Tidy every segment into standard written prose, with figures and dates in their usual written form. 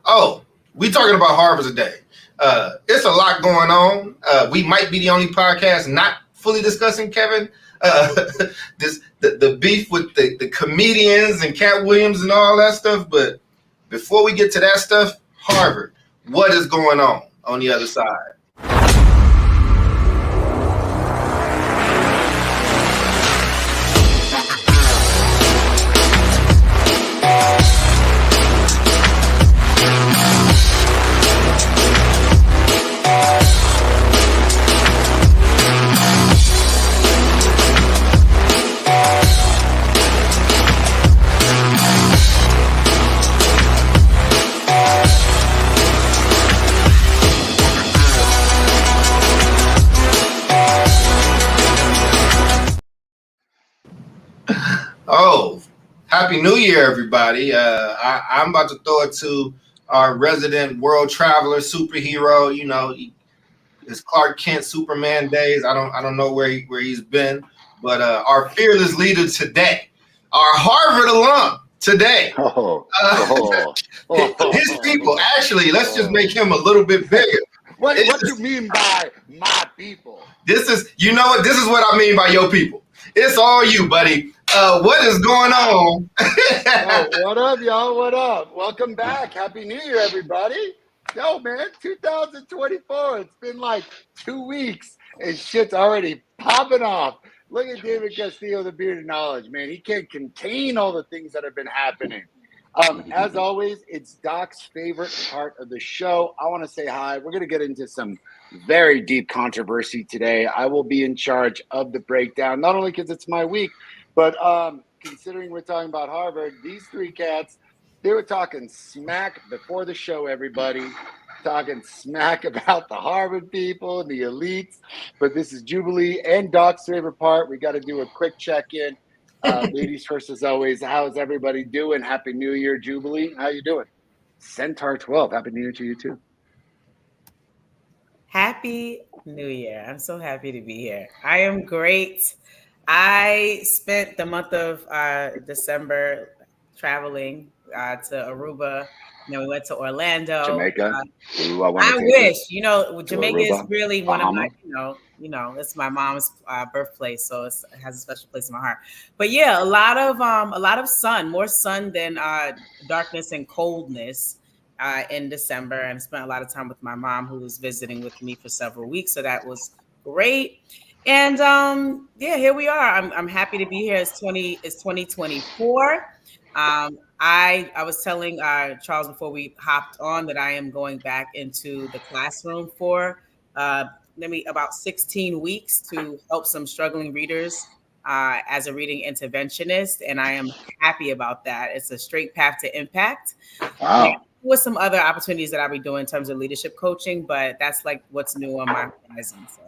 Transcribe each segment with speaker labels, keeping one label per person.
Speaker 1: Oh, we talking about Harvard today. It's a lot going on. We might be the only podcast not fully discussing Kevin. Uh, the beef with the comedians and Cat Williams and all that stuff. But before we get to that stuff, Harvard, what is going on the other side? Oh, Happy New Year, everybody. I'm about to throw it to our resident world traveler superhero. It's Clark Kent Superman days. I don't know where he's been, but our fearless leader today, our Harvard alum today.
Speaker 2: Oh,
Speaker 1: Uh,
Speaker 2: oh,
Speaker 1: his people.
Speaker 2: oh,
Speaker 1: Actually, let's just make
Speaker 2: oh.
Speaker 1: him a little bit bigger.
Speaker 2: What
Speaker 1: This
Speaker 2: do you
Speaker 1: is
Speaker 2: mean by my people?
Speaker 1: this is you know what this is what I mean by your people. It's all you, buddy. What is going
Speaker 2: Wow.
Speaker 1: on?
Speaker 2: Yo, what up, y'all? What up? Welcome back. Happy New Year, everybody. Yo, man, 2024. It's been like 2 weeks and shit's already popping off. Look at David Castillo, the bearded knowledge, man. He can't contain all the things that have been happening. As always, it's Doc's favorite part of the show. I want to say hi. We're going to get into some very deep controversy today. I will be in charge of the breakdown, not only because it's my week, but considering we're talking about Harvard, these three cats, they were talking smack before the show, everybody. Talking smack about the Harvard people and the elites. But this is Jubilee and Doc's favorite part. We got to do a quick check-in. Ladies first, as always. How's everybody doing? Happy New Year, Jubilee. How you doing? Centaur 12. Happy New Year to you, too.
Speaker 3: Happy New Year. I'm so happy to be here. I am great. I spent the month of December traveling to Aruba. Then we went to Orlando.
Speaker 2: Jamaica. Ooh, I want
Speaker 3: I
Speaker 2: to take it
Speaker 3: wish,
Speaker 2: to
Speaker 3: Jamaica is
Speaker 2: Aruba,
Speaker 3: really one of my,
Speaker 2: Bahama.
Speaker 3: it's my mom's birthplace, so it has a special place in my heart. But yeah, a lot of sun, more sun than darkness and coldness in December, and I spent a lot of time with my mom, who was visiting with me for several weeks, so that was great. And yeah, here we are. I'm happy to be here. It's 2024. I was telling Charles before we hopped on that I am going back into the classroom for maybe about 16 weeks to help some struggling readers as a reading interventionist, and I am happy about that. It's a straight path to impact. And
Speaker 2: Wow.
Speaker 3: with some other opportunities that I'll be doing in terms of leadership coaching, but that's like what's new on my horizon. So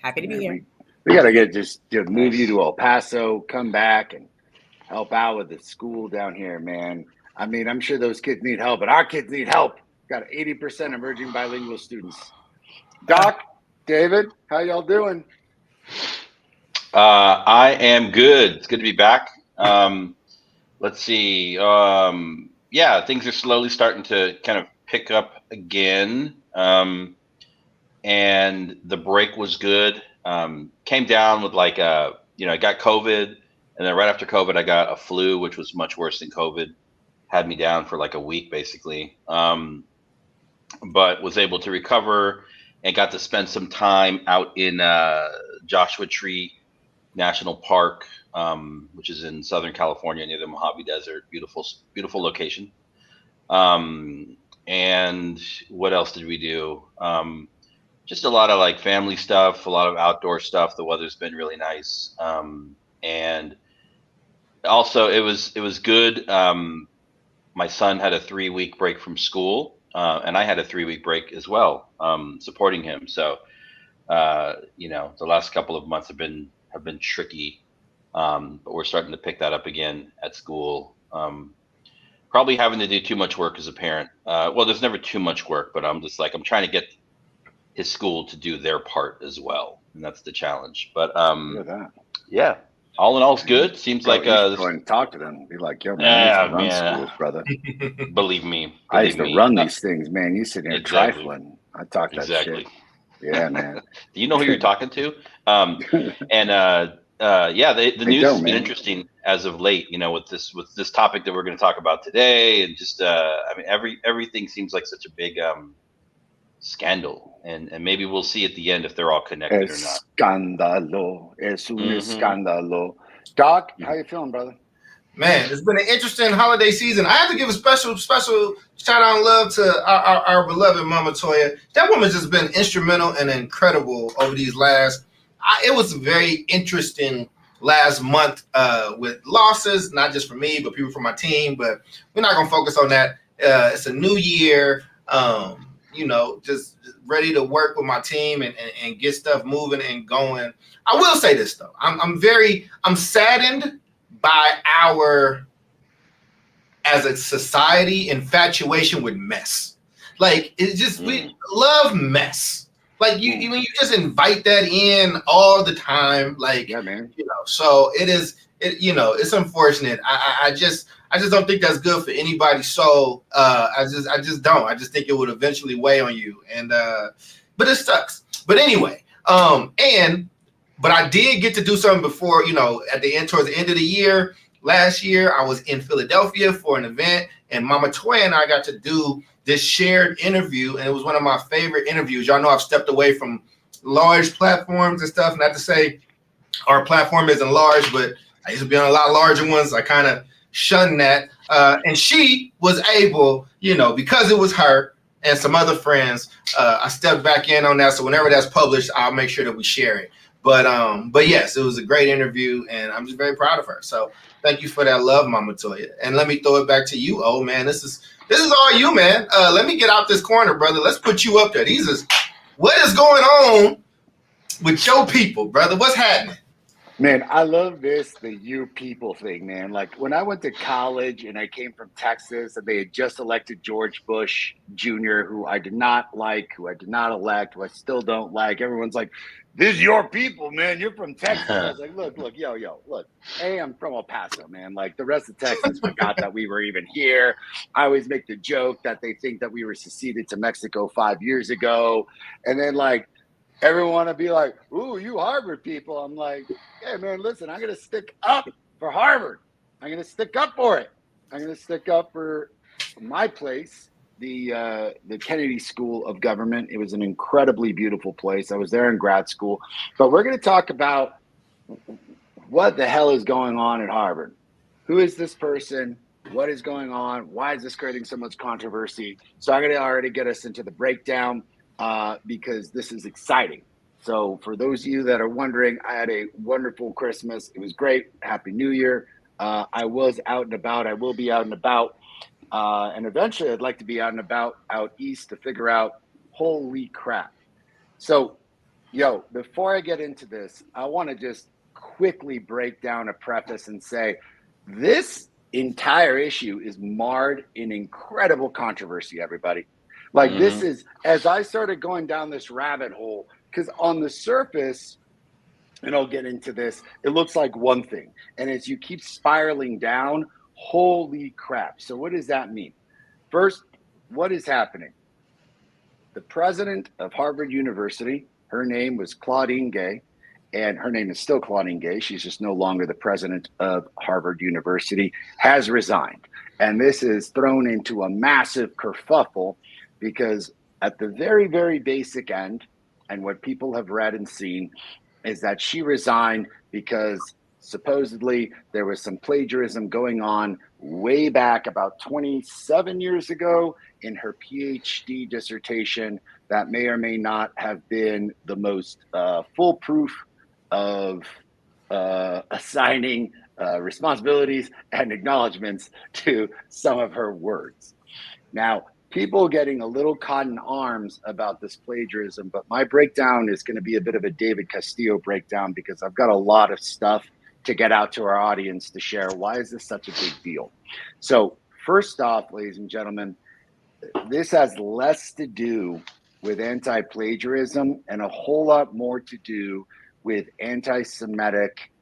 Speaker 3: happy to be
Speaker 2: Man,
Speaker 3: here.
Speaker 2: we got to get just move you to El Paso, come back and help out with the school down here, man. I mean, I'm sure those kids need help, but our kids need help. Got 80% emerging bilingual students. Doc, David, how y'all doing?
Speaker 4: I am good. It's good to be back. Let's see. Yeah, things are slowly starting to kind of pick up again. And the break was good. Came down with I got COVID, and then right after COVID, I got a flu, which was much worse than COVID. Had me down for like a week, basically. But was able to recover and got to spend some time out in Joshua Tree National Park, which is in Southern California near the Mojave Desert. Beautiful, beautiful location. And what else did we do? Just a lot of like family stuff, a lot of outdoor stuff. The weather's been really nice. And also it was good. My son had a 3-week break from school, and I had a 3-week break as well, supporting him. So, the last couple of months have been tricky, but we're starting to pick that up again at school. Probably having to do too much work as a parent. Well, there's never too much work, but I'm trying to get his school to do their part as well, and that's the challenge. But
Speaker 2: Look at that.
Speaker 4: yeah, All in all, it's good. Seems
Speaker 2: Bro,
Speaker 4: like
Speaker 2: you should
Speaker 4: this.
Speaker 2: go and talk to them. Be like, yo, man, I used to
Speaker 4: Yeah,
Speaker 2: run
Speaker 4: man.
Speaker 2: schools, brother.
Speaker 4: Believe me.
Speaker 2: I used
Speaker 4: Believe
Speaker 2: to
Speaker 4: me.
Speaker 2: run these things, man. You sitting here
Speaker 4: Exactly.
Speaker 2: trifling. I talk that shit.
Speaker 4: Exactly.
Speaker 2: Yeah, man.
Speaker 4: Do you know who you're talking to? And yeah, the
Speaker 2: I
Speaker 4: news
Speaker 2: don't,
Speaker 4: has been
Speaker 2: man.
Speaker 4: interesting as of late. You know, with this topic that we're going to talk about today, and just I mean, everything seems like such a big scandal, and maybe we'll see at the end if they're all connected or not.
Speaker 2: Escándalo. Es un
Speaker 4: Mhm.
Speaker 2: escándalo. Doc, how you feeling, brother?
Speaker 1: Man, it's been an interesting holiday season. I have to give a special shout out and love to our beloved Mama Toya. That woman's just been instrumental and incredible over these last. It was very interesting last month with losses, not just for me, but people from my team. But we're not gonna focus on that. It's a new year. Just ready to work with my team and get stuff moving and going. I will say this though, I'm saddened by our, as a society, infatuation with mess. Like, it's just, we love mess. Like, you when you just invite that in all the time, like,
Speaker 2: Yeah, man.
Speaker 1: so it's unfortunate. I just don't think that's good for anybody's soul. I just don't. I just think it would eventually weigh on you. And but it sucks. But anyway, but I did get to do something before, towards the end of the year. Last year, I was in Philadelphia for an event, and Mama Toya and I got to do this shared interview, and it was one of my favorite interviews. Y'all know I've stepped away from large platforms and stuff, not to say our platform isn't large, but I used to be on a lot larger ones. I kind of shunned that. And she was able, because it was her and some other friends, I stepped back in on that. So whenever that's published, I'll make sure that we share it. But yes, it was a great interview, and I'm just very proud of her. So thank you for that love, Mama Toya. And let me throw it back to you. Oh man, this is all you, man. Let me get out this corner, brother. Let's put you up there. What is going on with your people, brother? What's happening?
Speaker 2: Man, I love the you people thing, man. Like when I went to college and I came from Texas and they had just elected George Bush Jr., who I did not like, who I did not elect, who I still don't like. Everyone's like, this is your people, man. You're from Texas. I was like, look, look. Hey, I'm from El Paso, man. Like the rest of Texas forgot that we were even here. I always make the joke that they think that we were seceded to Mexico 5 years ago. And then like, everyone would be like, ooh, you Harvard people. I'm like, hey, man, listen, I'm going to stick up for Harvard. I'm going to stick up for it. I'm going to stick up for my place, the Kennedy School of Government. It was an incredibly beautiful place. I was there in grad school. But we're going to talk about what the hell is going on at Harvard. Who is this person? What is going on? Why is this creating so much controversy? So I'm going to already get us into the breakdown. Because this is exciting. So for those of you that are wondering, I had a wonderful Christmas. It was great. Happy New Year. I was out and about. I will be out and about. And eventually I'd like to be out and about out east to figure out, holy crap. So, before I get into this, I want to just quickly break down a preface and say this entire issue is marred in incredible controversy, everybody. Like this is, as I started going down this rabbit hole, because on the surface, and I'll get into this, it looks like one thing. And as you keep spiraling down, holy crap. So what does that mean? First, what is happening? The president of Harvard University, her name was Claudine Gay, and her name is still Claudine Gay. She's just no longer the president of Harvard University, has resigned. And this is thrown into a massive kerfuffle because at the very, very basic end, and what people have read and seen, is that she resigned because supposedly there was some plagiarism going on way back about 27 years ago in her PhD dissertation that may or may not have been the most foolproof of assigning responsibilities and acknowledgments to some of her words. Now, people getting a little caught in arms about this plagiarism, but my breakdown is going to be a bit of a David Castillo breakdown because I've got a lot of stuff to get out to our audience to share. Why is this such a big deal? So first off, ladies and gentlemen, this has less to do with anti-plagiarism and a whole lot more to do with anti-Semitic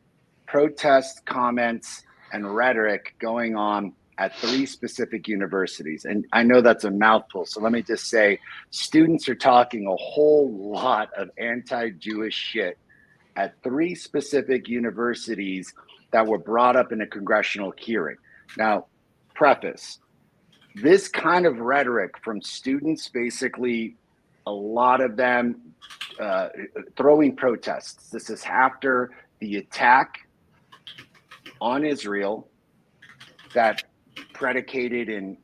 Speaker 2: protests, comments, and rhetoric going on at 3 specific universities. And I know that's a mouthful, so let me just say, students are talking a whole lot of anti-Jewish shit at 3 specific universities that were brought up in a congressional hearing. Now, preface, this kind of rhetoric from students, basically a lot of them throwing protests. This is after the attack on Israel that predicated in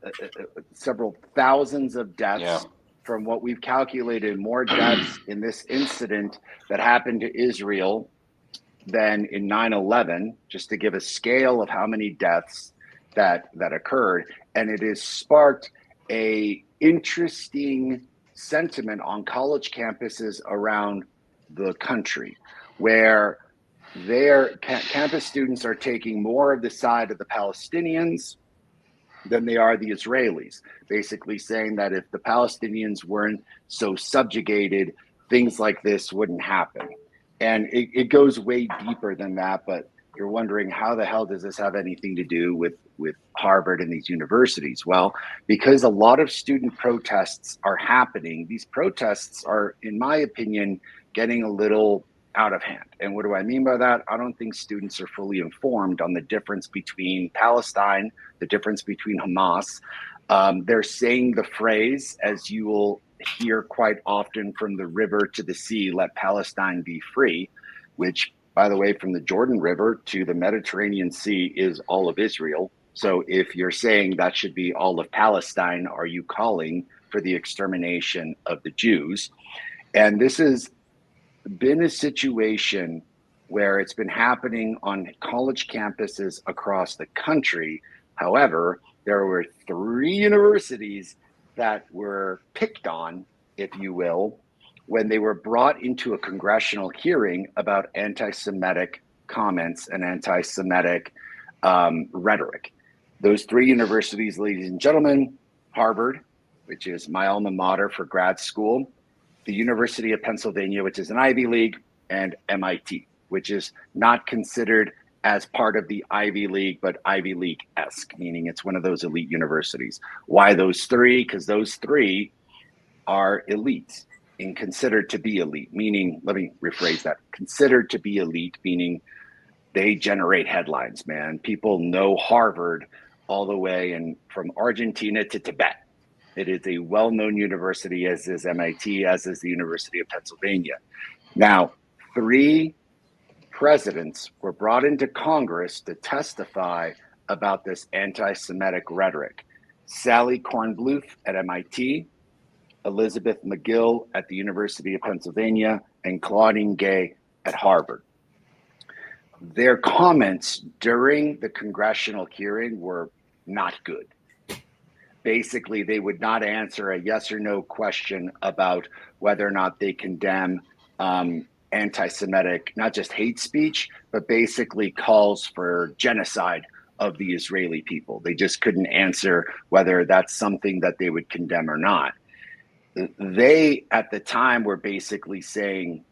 Speaker 2: several thousands of deaths.
Speaker 4: Yeah.
Speaker 2: From what we've calculated, more deaths in this incident that happened to Israel than in 9/11, just to give a scale of how many deaths that occurred. And it has sparked a interesting sentiment on college campuses around the country, where their campus students are taking more of the side of the Palestinians than they are the Israelis, basically saying that if the Palestinians weren't so subjugated, things like this wouldn't happen. And it goes way deeper than that, but you're wondering, how the hell does this have anything to do with Harvard and these universities? Well, because a lot of student protests are happening. These protests are, in my opinion, getting a little out of hand. And what do I mean by that? I don't think students are fully informed on the difference between Palestine, the difference between Hamas. They're saying the phrase, as you will hear quite often, from the river to the sea, let Palestine be free, which, by the way, from the Jordan River to the Mediterranean Sea is all of Israel. So if you're saying that should be all of Palestine, are you calling for the extermination of the Jews? And this has been a situation where it's been happening on college campuses across the country. However, there were 3 universities that were picked on, if you will, when they were brought into a congressional hearing about anti-Semitic comments and anti-Semitic rhetoric. Those 3 universities, ladies and gentlemen: Harvard, which is my alma mater for grad school; the University of Pennsylvania, which is an Ivy League; and MIT, which is not considered as part of the Ivy League, but Ivy League-esque, meaning it's one of those elite universities. Why those 3? Because those 3 are elite and considered to be elite, meaning, let me rephrase that, considered to be elite, meaning they generate headlines, man. People know Harvard all the way and from Argentina to Tibet. It is a well-known university, as is MIT, as is the University of Pennsylvania. Now, 3 presidents were brought into Congress to testify about this anti-Semitic rhetoric. Sally Kornbluth at MIT, Elizabeth McGill at the University of Pennsylvania, and Claudine Gay at Harvard. Their comments during the congressional hearing were not good. Basically, they would not answer a yes or no question about whether or not they condemn anti-Semitic, not just hate speech, but basically calls for genocide of the Israeli people. They just couldn't answer whether that's something that they would condemn or not. They, at the time, were basically saying,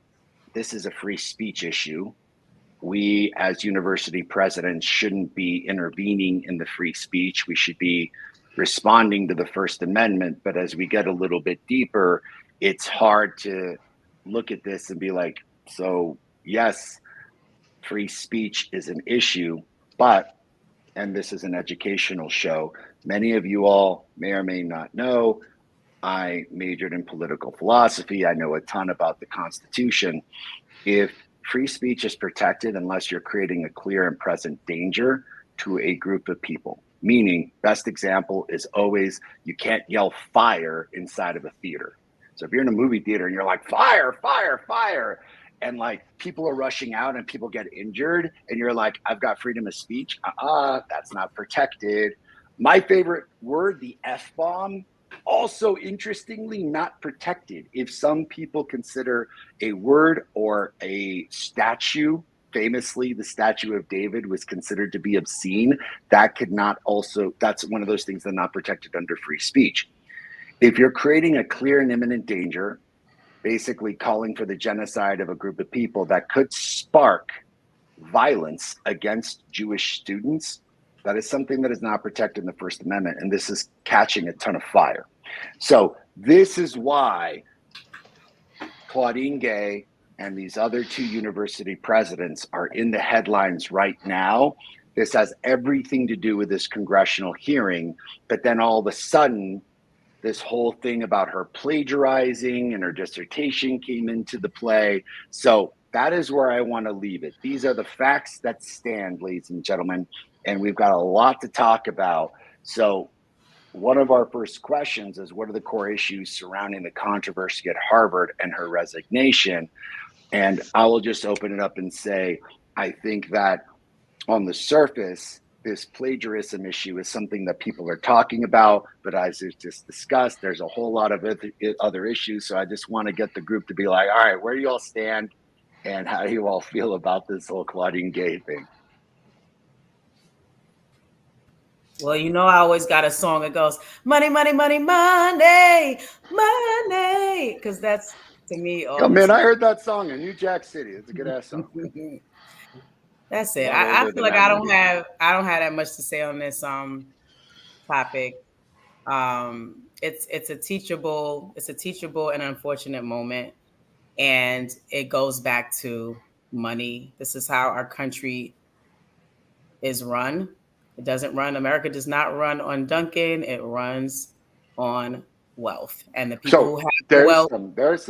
Speaker 2: this is a free speech issue. We, as university presidents, shouldn't be intervening in the free speech. We should be responding to the First Amendment. But as we get a little bit deeper, it's hard to look at this and be like, so yes, free speech is an issue, but, and this is an educational show, many of you all may or may not know, I majored in political philosophy. I know a ton about the Constitution. If free speech is protected unless you're creating a clear and present danger to a group of people, meaning, best example is always, you can't yell fire inside of a theater. So if you're in a movie theater and you're like, fire, fire, fire, and like people are rushing out and people get injured and you're like, I've got freedom of speech, that's not protected. My favorite word, the F-bomb, also interestingly not protected. If some people consider a word or a statue, famously the Statue of David was considered to be obscene, that could not also, that's one of those things that are not protected under free speech. If you're creating a clear and imminent danger, basically calling for the genocide of a group of people, that could spark violence against Jewish students, that is something that is not protected in the First Amendment, and this is catching a ton of fire. So this is why Claudine Gay and these other two university presidents are in the headlines right now. This has everything to do with this congressional hearing, but then all of a sudden, this whole thing about her plagiarizing and her dissertation came into the play. So that is where I want to leave it. These are the facts that stand, ladies and gentlemen, and we've got a lot to talk about. So one of our first questions is, what are the core issues surrounding the controversy at Harvard and her resignation? And I will just open it up and say, I think that on the surface, this plagiarism issue is something that people are talking about, but as it's just discussed, there's a whole lot of other issues. So I just want to get the group to be like, all right, where do you all stand? And how do you all feel about this whole Claudine Gay thing?
Speaker 3: Well, you know, I always got a song that goes, money, money, money, money, money. Because that's, to me, all
Speaker 2: Oh,
Speaker 3: this.
Speaker 2: man, I heard that song in New Jack City. It's a good ass song.
Speaker 3: That's it.
Speaker 2: A lot
Speaker 3: I
Speaker 2: older
Speaker 3: feel
Speaker 2: than
Speaker 3: like
Speaker 2: that
Speaker 3: I don't
Speaker 2: movie.
Speaker 3: have that much to say on this topic. It's a teachable and unfortunate moment, and it goes back to money. This is how our country is run. It doesn't run. America does not run on Duncan. It runs on wealth, and the people who have the wealth.
Speaker 2: There's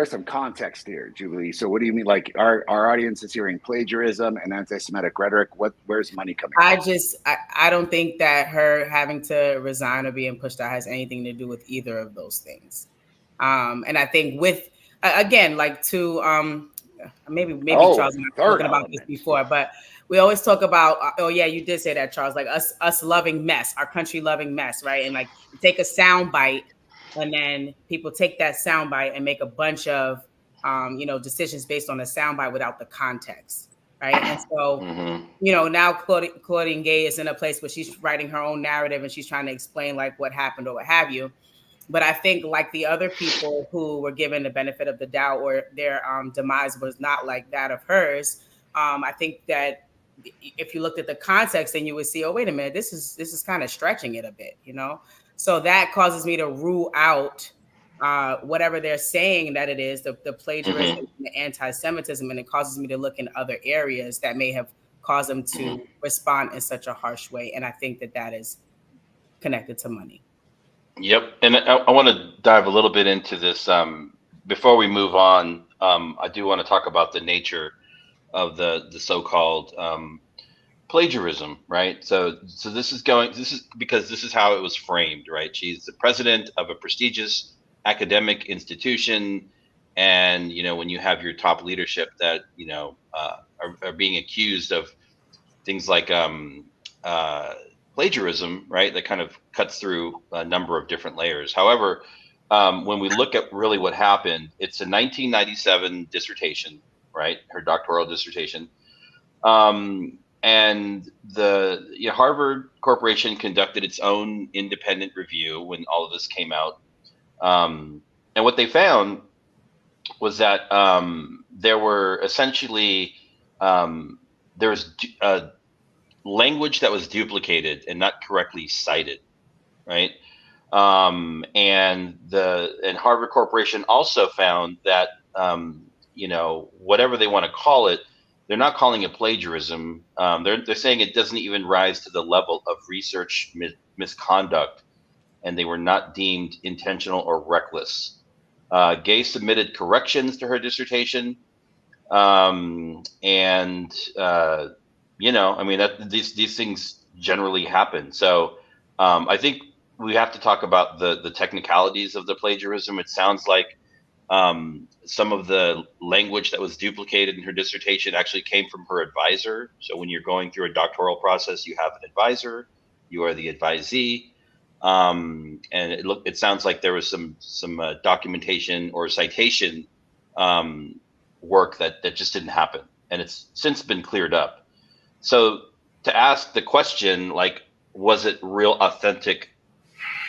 Speaker 2: some context here, Julie. So what do you mean? Like our audience is hearing plagiarism and anti-Semitic rhetoric. Where's money coming from?
Speaker 3: I don't think that her having to resign or being pushed out has anything to do with either of those things. And I think with again, like to maybe Charles and I have spoken about this before, but we always talk about, oh yeah, you did say that, Charles, like us loving mess, our country loving mess, right? And like you take a sound bite, and then people take that sound bite and make a bunch of decisions based on the sound bite without the context, right? And so now Claudine Gay is in a place where she's writing her own narrative and she's trying to explain like what happened or what have you. But I think like the other people who were given the benefit of the doubt or their demise was not like that of hers, I think that if you looked at the context, then you would see, oh, wait a minute, this is kind of stretching it a bit, So that causes me to rule out whatever they're saying that it is, the plagiarism, the anti-Semitism, and it causes me to look in other areas that may have caused them to respond in such a harsh way. And I think that is connected to money.
Speaker 4: Yep. And I want to dive a little bit into this. Before we move on, I do want to talk about the nature of the so-called plagiarism, right? So this is because this is how it was framed, right? She's the president of a prestigious academic institution, and when you have your top leadership that are being accused of things like plagiarism, right? That kind of cuts through a number of different layers. However, when we look at really what happened, it's a 1997 dissertation, right? Her doctoral dissertation. And the Harvard Corporation conducted its own independent review when all of this came out. And what they found was that there were essentially, there was language that was duplicated and not correctly cited, right? And Harvard Corporation also found that whatever they want to call it, they're not calling it plagiarism. They're saying it doesn't even rise to the level of research misconduct, and they were not deemed intentional or reckless. Gay submitted corrections to her dissertation, these things generally happen. So I think we have to talk about the technicalities of the plagiarism. It sounds like some of the language that was duplicated in her dissertation actually came from her advisor. So when you're going through a doctoral process, you have an advisor, you are the advisee. And it sounds like there was some documentation or citation work that just didn't happen, and it's since been cleared up. So to ask the question, like, was it real authentic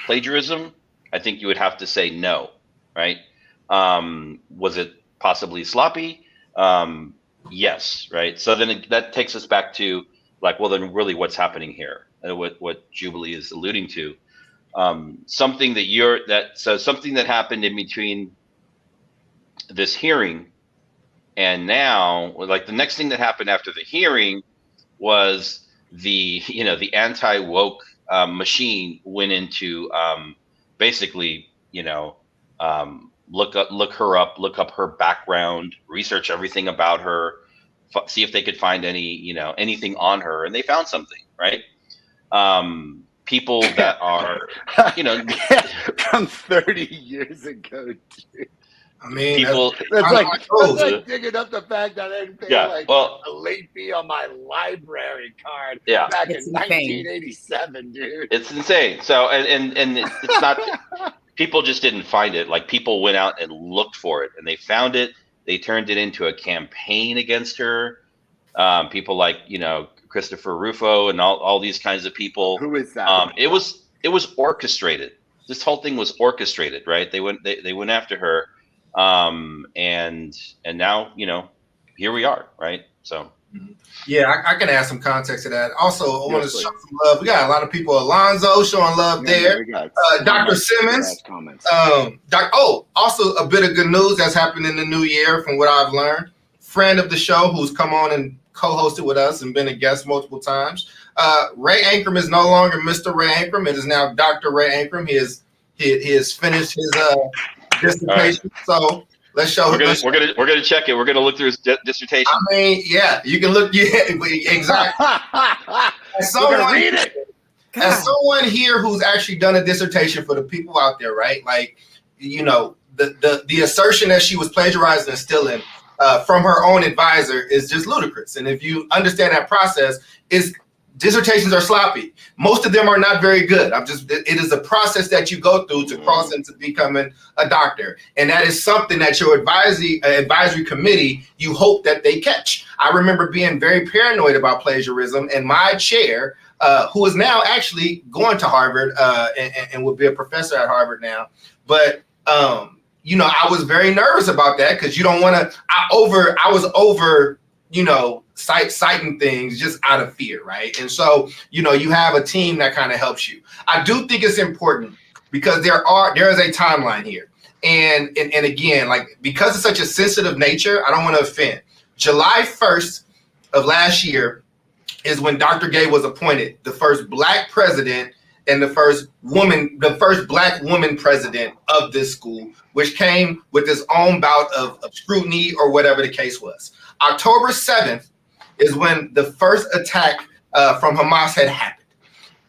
Speaker 4: plagiarism? I think you would have to say no, right? Was it possibly sloppy? Yes, right. So then that takes us back to like, well, then really what's happening here? What Jubilee is alluding to. Something that happened in between this hearing and now, like the next thing that happened after the hearing was the anti-woke machine went into basically look her up, look up her background, research everything about her, see if they could find anything on her, and they found something, right? People that are
Speaker 2: from 30 years ago, dude.
Speaker 1: I mean,
Speaker 4: people.
Speaker 2: That's like digging up the fact that I didn't pay a late fee on my library card back in 1987, dude.
Speaker 4: It's insane. So and it's not. People just didn't find it. Like people went out and looked for it, and they found it. They turned it into a campaign against her. People like Christopher Rufo and all these kinds of people.
Speaker 2: Who is that?
Speaker 4: It was orchestrated. This whole thing was orchestrated, right? They went after her. And now, here we are, right? So,
Speaker 1: yeah, I can add some context to that. Also, I want to show some love. We got a lot of people. Alonzo showing love there. Dr. Simmons. Also a bit of good news that's happened in the new year from what I've learned. Friend of the show who's come on and co-hosted with us and been a guest multiple times. Ray Ankrum is no longer Mr. Ray Ankrum. It is now Dr. Ray Ankrum. He has finished his dissertation. Right. So let's show. We're
Speaker 4: gonna check it. We're gonna look through his dissertation.
Speaker 1: I mean, yeah, you can look. Yeah, exactly.
Speaker 2: Read it.
Speaker 1: As someone here who's actually done a dissertation for the people out there, right? Like, the assertion that she was plagiarizing and stealing from her own advisor is just ludicrous. And if you understand that process, dissertations are sloppy. Most of them are not very good. It is a process that you go through to cross into becoming a doctor. And that is something that your advisory committee, you hope that they catch. I remember being very paranoid about plagiarism, and my chair, who is now actually going to Harvard and will be a professor at Harvard now. But, I was very nervous about that because you don't want to, I was over citing things just out of fear, right? And so, you have a team that kind of helps you. I do think it's important because there is a timeline here. And again, like, because it's such a sensitive nature, I don't want to offend. July 1st of last year is when Dr. Gay was appointed the first Black president and the first Black woman president of this school, which came with its own bout of scrutiny or whatever the case was. October 7th is when the first attack from Hamas had happened.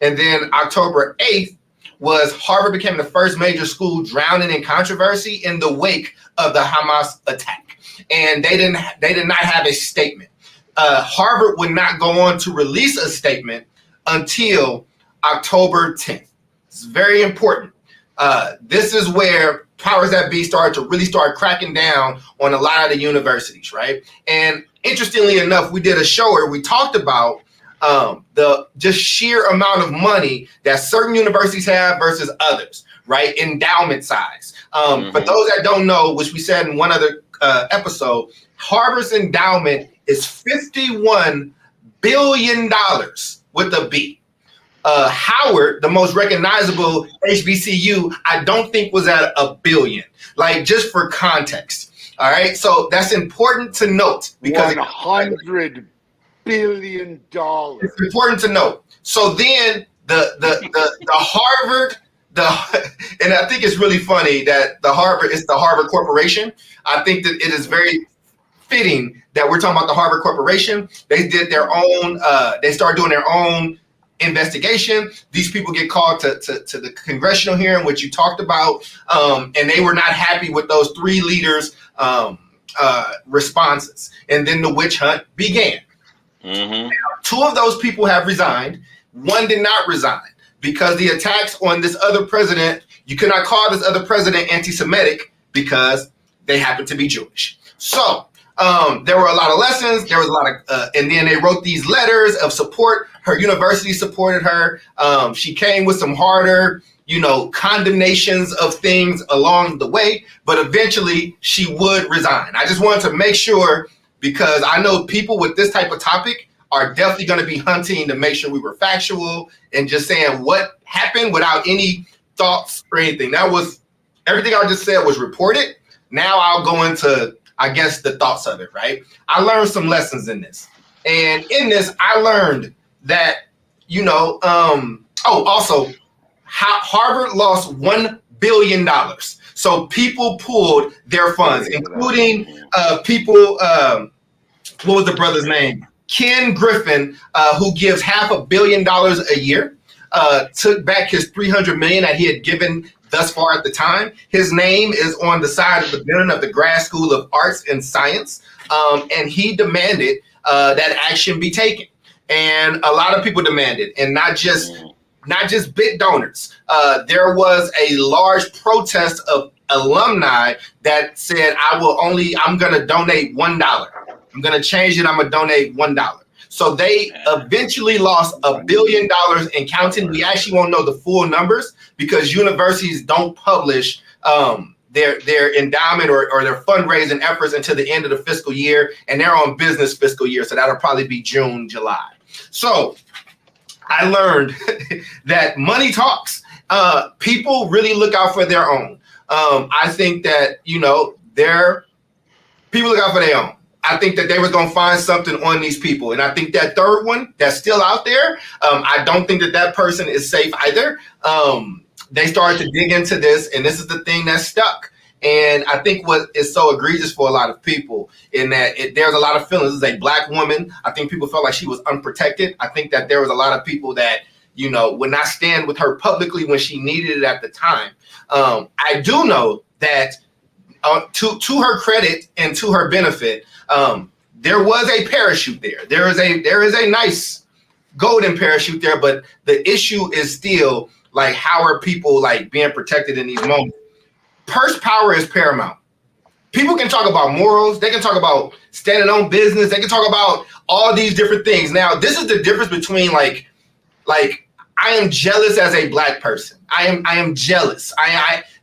Speaker 1: And then October 8th was Harvard became the first major school drowning in controversy in the wake of the Hamas attack. And they did not have a statement. Harvard would not go on to release a statement until October 10th. It's very important. This is where powers that be started to really start cracking down on a lot of the universities, right? And interestingly enough, we did a show where we talked about the just sheer amount of money that certain universities have versus others, right? Endowment size. For those that don't know, which we said in one other episode, Harvard's endowment is $51 billion with a B. Howard, the most recognizable HBCU, I don't think was at $1 billion. Like, just for context. All right, so that's important to note because
Speaker 2: $100 billion.
Speaker 1: It's important to note. So then the Harvard, and I think it's really funny that it's the Harvard Corporation. I think that it is very fitting that we're talking about the Harvard Corporation. They did their own. They started doing their own investigation. These people get called to the congressional hearing, which you talked about, and they were not happy with those three leaders' responses. And then the witch hunt began. Now, two of those people have resigned. One did not resign because the attacks on this other president, you cannot call this other president anti-Semitic because they happen to be Jewish. So there were a lot of lessons. There was a lot of, and then they wrote these letters of support. Her university supported her. She came with some harder, condemnations of things along the way, but eventually she would resign. I just wanted to make sure, because I know people with this type of topic are definitely going to be hunting to make sure we were factual and just saying what happened without any thoughts or anything. That was everything I just said was reported. Now I'll go into, I guess, the thoughts of it, right? I learned some lessons in this. And in this, I learned that, also, Harvard lost $1 billion. So people pulled their funds, including people, what was the brother's name? Ken Griffin, who gives $500 million a year, took back his $300 million that he had given thus far at the time. His name is on the side of the building of the Grad School of Arts and Science, and he demanded that action be taken. And a lot of people demanded, and not just big donors. There was a large protest of alumni that said, I'm going to donate $1. I'm going to change it. I'm going to donate $1. So they eventually lost $1 billion and counting. We actually won't know the full numbers because universities don't publish their endowment or their fundraising efforts until the end of the fiscal year, and they're on business fiscal year. So that'll probably be June, July. So I learned that money talks. People really look out for their own. I think that, people look out for their own. I think that they were going to find something on these people. And I think that third one that's still out there, I don't think that person is safe either. They started to dig into this, and this is the thing that stuck. And I think what is so egregious for a lot of people in that there's a lot of feelings. This is a Black woman. I think people felt like she was unprotected. I think that there was a lot of people that, would not stand with her publicly when she needed it at the time. I do know that to her credit and to her benefit, there was a parachute there. There is a nice golden parachute there, but the issue is still like, how are people like being protected in these moments? Purse power is paramount. People can talk about morals. They can talk about standing on business. They can talk about all these different things. Now, this is the difference between like I am jealous as a Black person. I am jealous.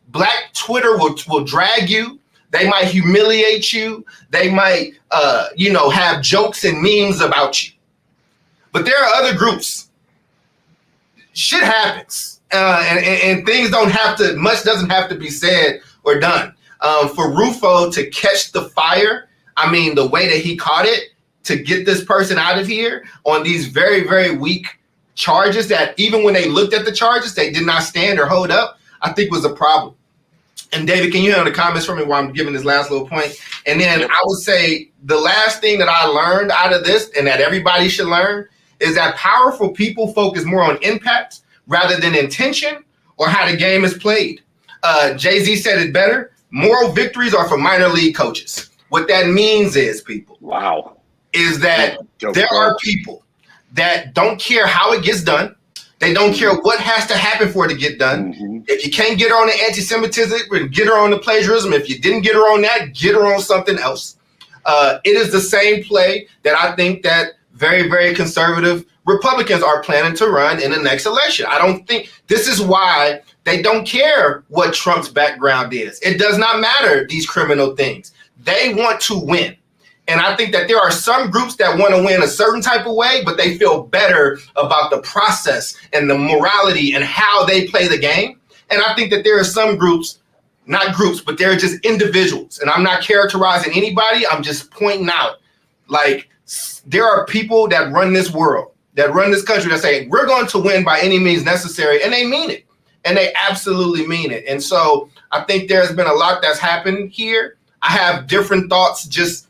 Speaker 1: Black Twitter will drag you. They might humiliate you. They might, have jokes and memes about you. But there are other groups. Shit happens. And things much doesn't have to be said or done. For Rufo to catch the fire, I mean, the way that he caught it to get this person out of here on these very, very weak charges that even when they looked at the charges, they did not stand or hold up, I think was a problem. And David, can you handle the comments for me while I'm giving this last little point? And then I would say the last thing that I learned out of this and that everybody should learn is that powerful people focus more on impact rather than intention or how the game is played. Jay-Z said it better. Moral victories are for minor league coaches. What that means is, people, is that there are people that don't care how it gets done. They don't care what has to happen for it to get done. Mm-hmm. If you can't get her on the anti-Semitism, get her on the plagiarism. If you didn't get her on that, get her on something else. It is the same play that I think that very, very conservative Republicans are planning to run in the next election. I don't think this is why they don't care what Trump's background is. It does not matter, these criminal things. They want to win. And I think that there are some groups that want to win a certain type of way, but they feel better about the process and the morality and how they play the game. And I think that there are some groups, not groups, but they're just individuals. And I'm not characterizing anybody. I'm just pointing out, like, there are people that run this world, that run this country, that say, we're going to win by any means necessary. And they mean it. And they absolutely mean it. And so I think there's been a lot that's happened here. I have different thoughts. Just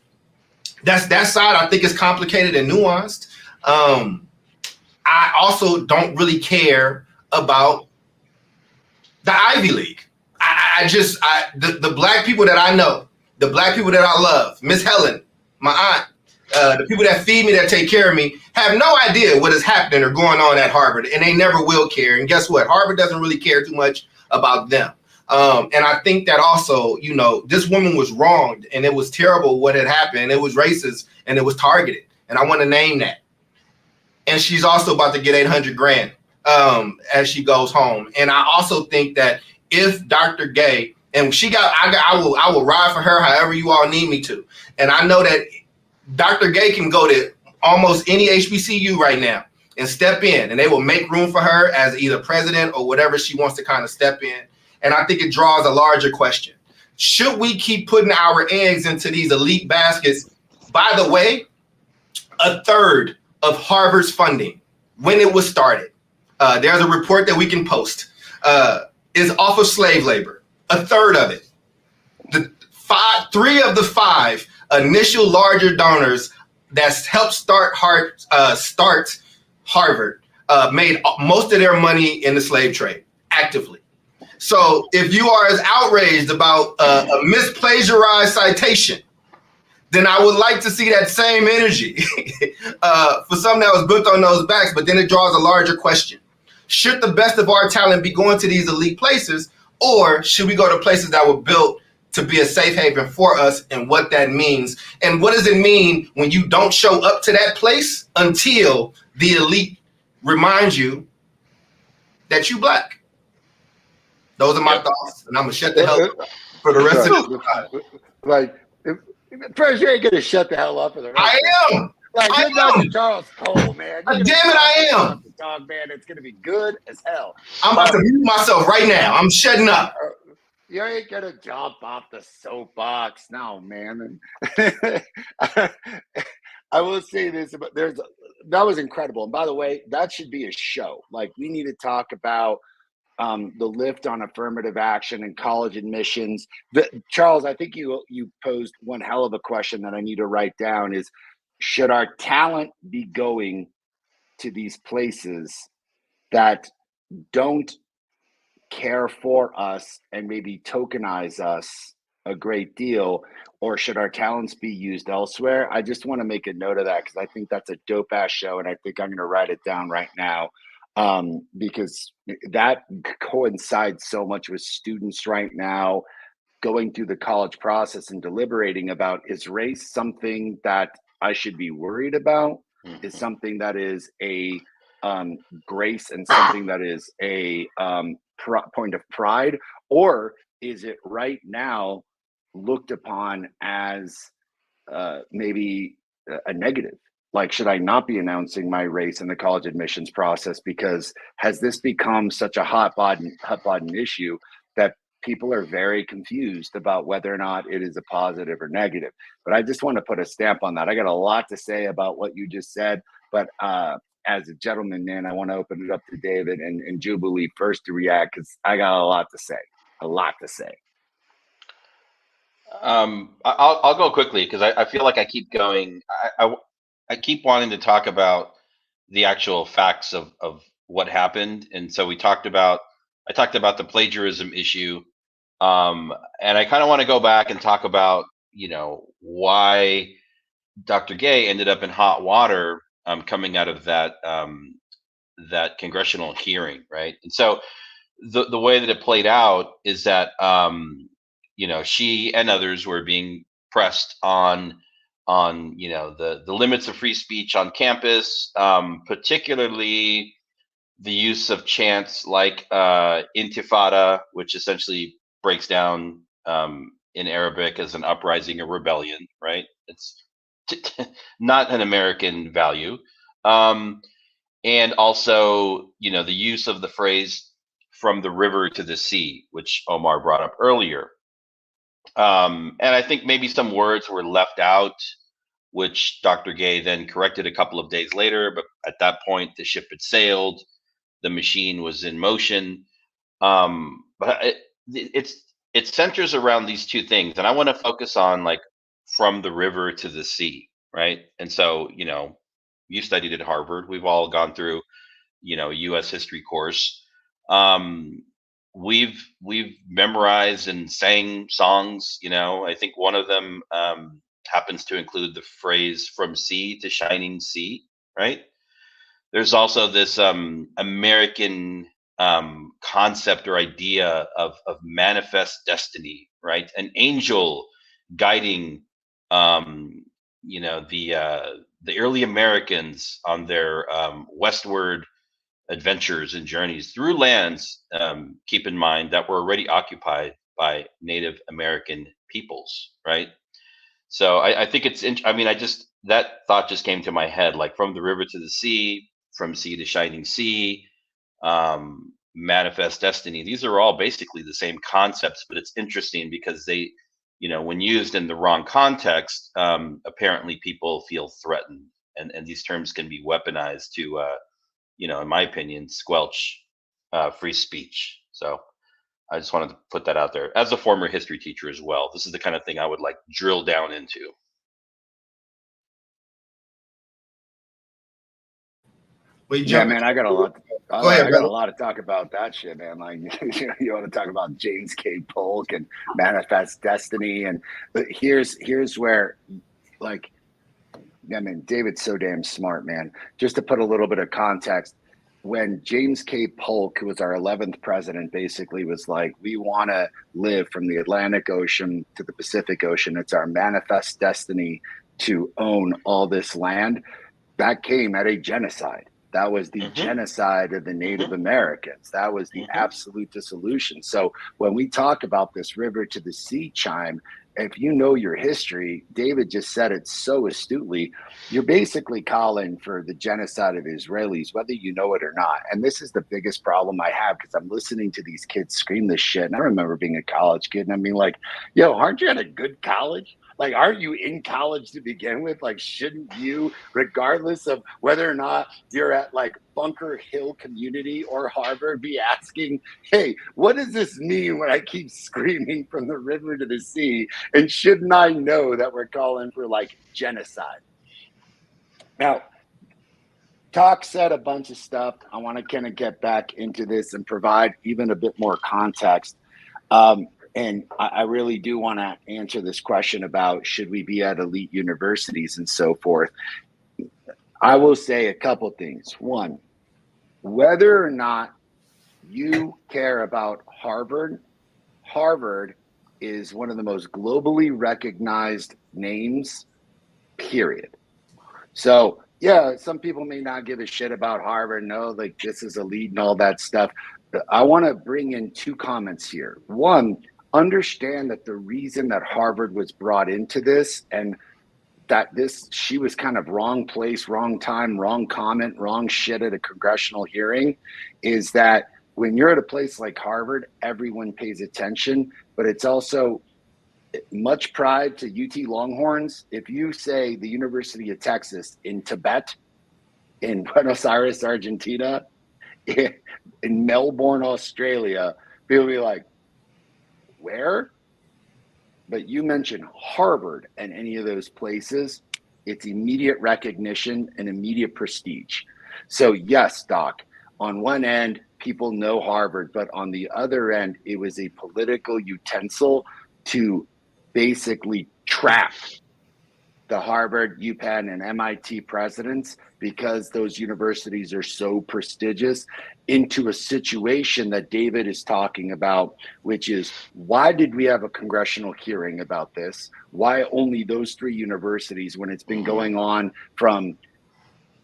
Speaker 1: that side, I think, is complicated and nuanced. I also don't really care about the Ivy League. The Black people that I know, the Black people that I love, Miss Helen, my aunt, the people that feed me, that take care of me, have no idea what is happening or going on at Harvard, and they never will care. And guess what? Harvard doesn't really care too much about them. And I think that also, this woman was wronged, and it was terrible what had happened. It was racist, and it was targeted. And I want to name that. And she's also about to get $800,000 as she goes home. And I also think that if Dr. Gay, and I will ride for her however you all need me to. And I know that Dr. Gay can go to almost any HBCU right now and step in, and they will make room for her as either president or whatever she wants to kind of step in. And I think it draws a larger question. Should we keep putting our eggs into these elite baskets? By the way, a third of Harvard's funding, when it was started, there's a report that we can post, is off of slave labor. A third of it. Three of the five initial larger donors that's helped start Harvard made most of their money in the slave trade actively. So if you are as outraged about a misplagiarized citation, then I would like to see that same energy for something that was built on those backs. But then it draws a larger question. Should the best of our talent be going to these elite places, or should we go to places that were built to be a safe haven for us, and what that means? And what does it mean when you don't show up to that place until the elite reminds you that you Black? Those are my thoughts, and I'm going to shut the hell up for the rest of this time.
Speaker 2: Like, first, you ain't going to shut the hell up for the rest
Speaker 1: I
Speaker 2: of
Speaker 1: am.
Speaker 2: Like,
Speaker 1: I
Speaker 2: you're
Speaker 1: am.
Speaker 2: Dr. Charles Cole, man.
Speaker 1: Damn it, I am.
Speaker 2: Dog, man, it's going to be good as hell.
Speaker 1: I'm about to mute myself right now. I'm shutting up.
Speaker 2: You ain't gonna jump off the soapbox now, man. I will say this, but that was incredible. And by the way, that should be a show. Like, we need to talk about the lift on affirmative action and college admissions. Charles, I think you posed one hell of a question that I need to write down: is should our talent be going to these places that don't care for us and maybe tokenize us a great deal, or should our talents be used elsewhere? I just want to make a note of that, because I think that's a dope ass show, and I think I'm going to write it down right now, because that coincides so much with students right now going through the college process and deliberating about, is race something that I should be worried about? Is something that is a grace and something that is a point of pride, or is it right now looked upon as maybe a negative? Like, should I not be announcing my race in the college admissions process, because has this become such a hot button issue that people are very confused about whether or not it is a positive or negative? But I just want to put a stamp on that. I got a lot to say about what you just said, but as a gentleman, man, I want to open it up to David and Jubilee first to react, because I got a lot to say.
Speaker 4: I'll go quickly, because I feel like I keep going. I keep wanting to talk about the actual facts of what happened. And so I talked about the plagiarism issue. And I kind of want to go back and talk about, why Dr. Gay ended up in hot water coming out of that congressional hearing, right? And so the way that it played out is that she and others were being pressed on the limits of free speech on campus, particularly the use of chants like intifada, which essentially breaks down in Arabic as an uprising or rebellion, right? It's not an American value. And also, the use of the phrase "from the river to the sea," which Omar brought up earlier. And I think maybe some words were left out, which Dr. Gay then corrected a couple of days later. But at that point, the ship had sailed, the machine was in motion. But it centers around these two things, and I want to focus on, like, from the river to the sea, right? And so, you studied at Harvard. We've all gone through, a U.S. history course. We've memorized and sang songs. I think one of them happens to include the phrase "from sea to shining sea," right? There's also this American concept or idea of manifest destiny, right? An angel guiding, the early Americans on their westward adventures and journeys through lands, keep in mind, that were already occupied by Native American peoples, right? So I think it's, that thought just came to my head, like from the river to the sea, from sea to shining sea, manifest destiny. These are all basically the same concepts, but it's interesting because they, when used in the wrong context, apparently people feel threatened, and these terms can be weaponized to, in my opinion, squelch free speech. So I just wanted to put that out there as a former history teacher as well. This is the kind of thing I would like drill down into.
Speaker 2: Yeah, man, I got a lot.
Speaker 1: Go ahead,
Speaker 2: I got
Speaker 1: brother.
Speaker 2: a lot to talk about that shit, man. Like, you want to talk about James K. Polk and Manifest Destiny, but here's where, like, I mean, David's so damn smart, man. Just to put a little bit of context, when James K. Polk, who was our 11th president, basically was like, we want to live from the Atlantic Ocean to the Pacific Ocean. It's our manifest destiny to own all this land. That came at a genocide. That was the genocide of the Native Americans. That was the absolute dissolution. So when we talk about this river to the sea chime, if you know your history, David just said it so astutely, you're basically calling for the genocide of Israelis, whether you know it or not. And this is the biggest problem I have, because I'm listening to these kids scream this shit. And I remember being a college kid, and I mean, like, yo, aren't you at a good college? Like, aren't you in college to begin with? Like, shouldn't you, regardless of whether or not you're at like Bunker Hill Community or Harvard, be asking, hey, what does this mean when I keep screaming from the river to the sea? And shouldn't I know that we're calling for like genocide? Now, Talk said a bunch of stuff. I want to kind of get back into this and provide even a bit more context. And I really do want to answer this question about should we be at elite universities and so forth. I will say a couple things. One, whether or not you care about Harvard, Harvard is one of the most globally recognized names, period. So, yeah, some people may not give a shit about Harvard. No, like this is elite and all that stuff. I want to bring in two comments here. One, understand that the reason that Harvard was brought into this, and that she was kind of wrong place, wrong time, wrong comment, wrong shit at a congressional hearing, is that when you're at a place like Harvard, everyone pays attention, but it's also much pride to UT Longhorns. If you say the University of Texas in Tibet, in Buenos Aires, Argentina, in Melbourne, Australia, people will be like, where? But you mention Harvard and any of those places, it's immediate recognition and immediate prestige. So yes, Doc, on one end, people know Harvard, but on the other end, it was a political utensil to basically trap the Harvard, UPenn, and MIT presidents, because those universities are so prestigious, into a situation that David is talking about, which is, why did we have a congressional hearing about this? Why only those three universities when it's been going on from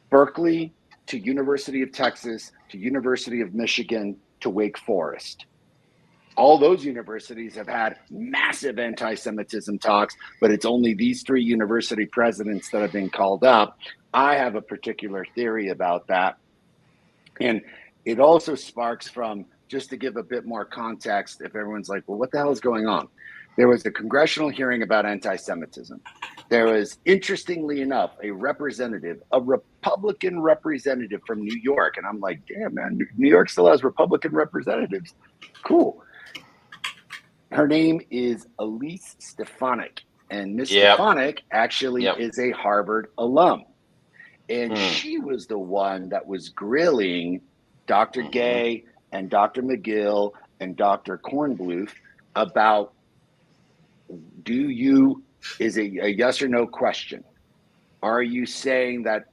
Speaker 2: Berkeley to University of Texas to University of Michigan to Wake Forest? All those universities have had massive anti-Semitism talks, but it's only these three university presidents that have been called up. I have a particular theory about that. And it also sparks from, just to give a bit more context, if everyone's like, well, what the hell is going on? There was a congressional hearing about anti-Semitism. There was, interestingly enough, a Republican representative from New York. And I'm like, damn, man, New York still has Republican representatives. Cool. Her name is Elise Stefanik, and Miss Stefanik actually is a Harvard alum. And she was the one that was grilling Dr. Gay and Dr. McGill and Dr. Kornbluth about, is a yes or no question. Are you saying that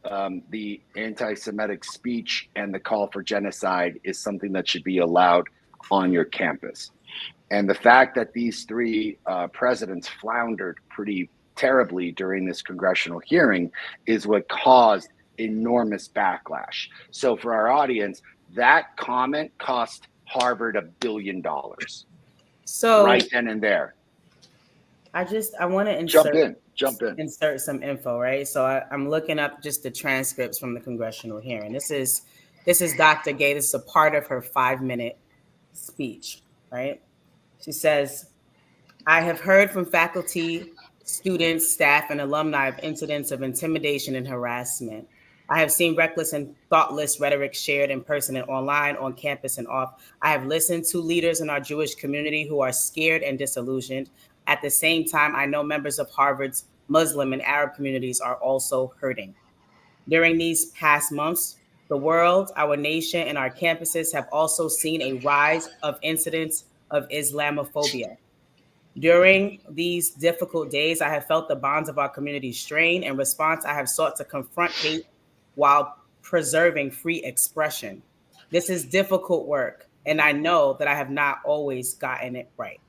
Speaker 2: the anti-Semitic speech and the call for genocide is something that should be allowed on your campus? And the fact that these three presidents floundered pretty terribly during this congressional hearing is what caused enormous backlash. So for our audience, that comment cost Harvard $1 billion.
Speaker 3: So
Speaker 2: right then and there.
Speaker 3: I want to
Speaker 2: Jump in.
Speaker 3: insert some info, right? So I'm looking up just the transcripts from the congressional hearing. This is Dr. Gay. This is a part of her 5-minute speech, right? She says, I have heard from faculty, students, staff, and alumni of incidents of intimidation and harassment. I have seen reckless and thoughtless rhetoric shared in person and online, on campus and off. I have listened to leaders in our Jewish community who are scared and disillusioned. At the same time, I know members of Harvard's Muslim and Arab communities are also hurting. During these past months, the world, our nation, and our campuses have also seen a rise of incidents of Islamophobia. During these difficult days, I have felt the bonds of our community strain. In response, I have sought to confront hate while preserving free expression. This is difficult work, and I know that I have not always gotten it right.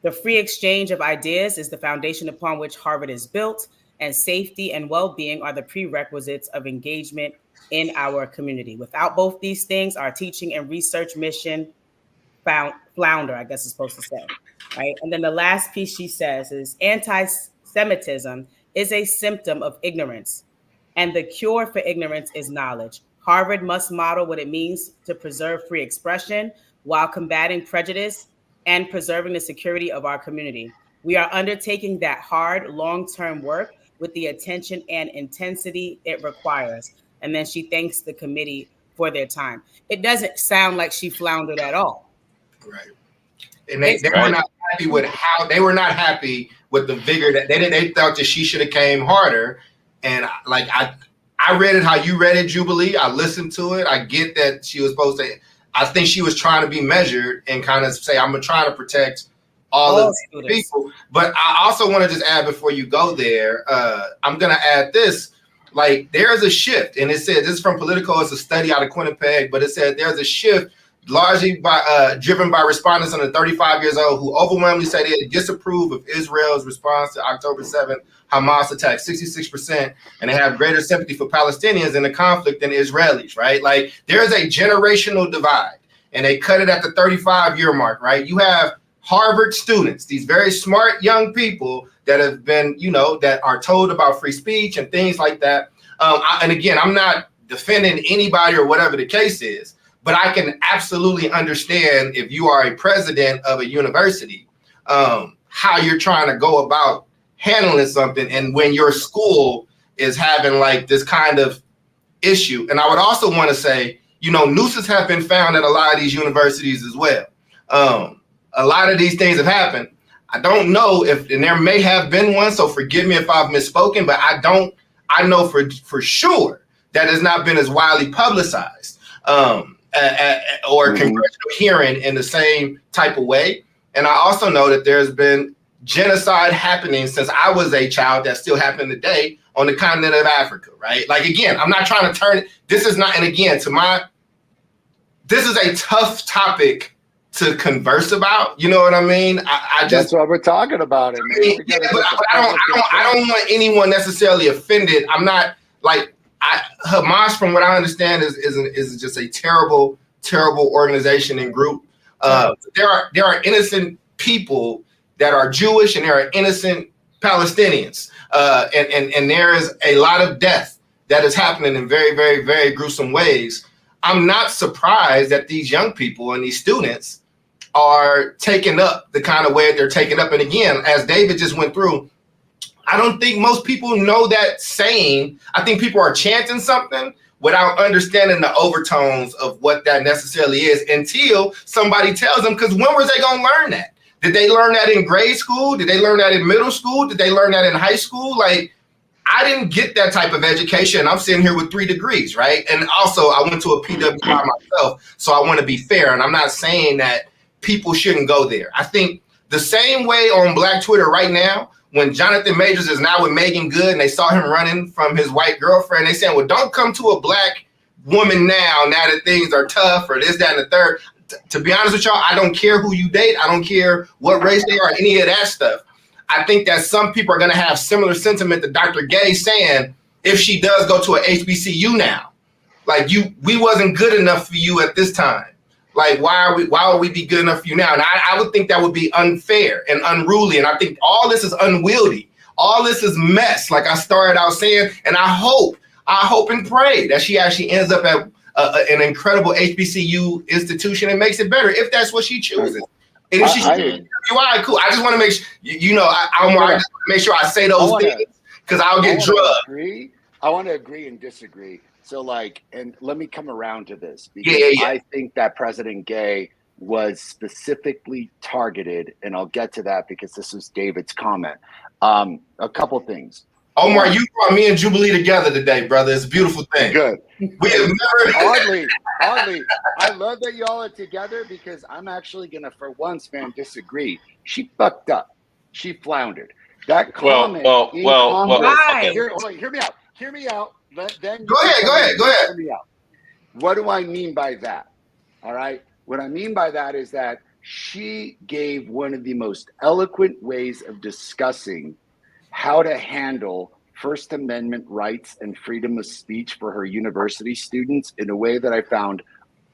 Speaker 3: The free exchange of ideas is the foundation upon which Harvard is built, and safety and well-being are the prerequisites of engagement in our community. Without both these things, our teaching and research mission flounder, I guess it's supposed to say, right? And then the last piece she says is anti-Semitism is a symptom of ignorance, and the cure for ignorance is knowledge. Harvard must model what it means to preserve free expression while combating prejudice and preserving the security of our community. We are undertaking that hard, long-term work with the attention and intensity it requires. And then she thanks the committee for their time. It doesn't sound like she floundered at all.
Speaker 1: Right. And they were not happy with they were not happy with the vigor that they thought that she should have came harder. And like I read it how you read it, Jubilee. I listened to it. I get that she was supposed to. I think she was trying to be measured and kind of say, I'm trying to protect all of the people. But I also want to just add before you go there, I'm going to add this. Like, there's a shift. And it said, this is from Politico. It's a study out of Quinnipiac. But it said there's a shift largely driven by respondents under 35 years old who overwhelmingly say they disapprove of Israel's response to October 7th Hamas attack, 66%, and they have greater sympathy for Palestinians in the conflict than Israelis, right? Like, there's a generational divide, and they cut it at the 35-year mark, right? You have Harvard students, these very smart young people that have been, that are told about free speech and things like that. And again, I'm not defending anybody or whatever the case is, but I can absolutely understand if you are a president of a university, how you're trying to go about handling something, and when your school is having like this kind of issue. And I would also want to say, nooses have been found at a lot of these universities as well. A lot of these things have happened. I don't know and there may have been one, so forgive me if I've misspoken, but I know for sure that has not been as widely publicized. Or congressional hearing in the same type of way. And I also know that there's been genocide happening since I was a child that still happened today on the continent of Africa, right? Like, again, I'm not trying to turn it. This is not, and again, this is a tough topic to converse about. You know what I mean?
Speaker 2: That's why we're talking about it, man.
Speaker 1: I don't want anyone necessarily offended. I'm not like, Hamas, from what I understand, is just a terrible, terrible organization and group. There are innocent people that are Jewish, and there are innocent Palestinians, and there is a lot of death that is happening in very, very, very gruesome ways. I'm not surprised that these young people and these students are taking up the kind of way they're taking up. And again, as David just went through, I don't think most people know that saying. I think people are chanting something without understanding the overtones of what that necessarily is until somebody tells them, because when were they going to learn that? Did they learn that in grade school? Did they learn that in middle school? Did they learn that in high school? Like, I didn't get that type of education. I'm sitting here with 3 degrees, right? And also, I went to a PWI myself, so I want to be fair. And I'm not saying that people shouldn't go there. I think the same way on Black Twitter right now, when Jonathan Majors is now with Megan Good and they saw him running from his white girlfriend, they saying, well, don't come to a Black woman now that things are tough or this, that, and the third. To be honest with y'all, I don't care who you date. I don't care what race they are, any of that stuff. I think that some people are going to have similar sentiment to Dr. Gay saying, if she does go to a HBCU now, like we wasn't good enough for you at this time. Like, why would we be good enough for you now? And I would think that would be unfair and unruly. And I think all this is unwieldy. All this is mess, like I started out saying. And I hope and pray that she actually ends up at an incredible HBCU institution and makes it better if that's what she chooses. And if she all right, cool. I just want to make sure, I just make sure I say those things because I'll get drugged.
Speaker 2: I want to agree and disagree. So like, and let me come around to this because I think that President Gay was specifically targeted, and I'll get to that because this was David's comment. A couple things.
Speaker 1: Omar, you brought me and Jubilee together today, brother. It's a beautiful thing.
Speaker 2: Good.
Speaker 1: We have never.
Speaker 2: Oddly, I love that y'all are together because I'm actually gonna, for once, man, disagree. She fucked up. She floundered. That comment. Hear me out. Then
Speaker 1: go ahead.
Speaker 2: Hear me out. What do I mean by that? All right. What I mean by that is that she gave one of the most eloquent ways of discussing how to handle First Amendment rights and freedom of speech for her university students in a way that I found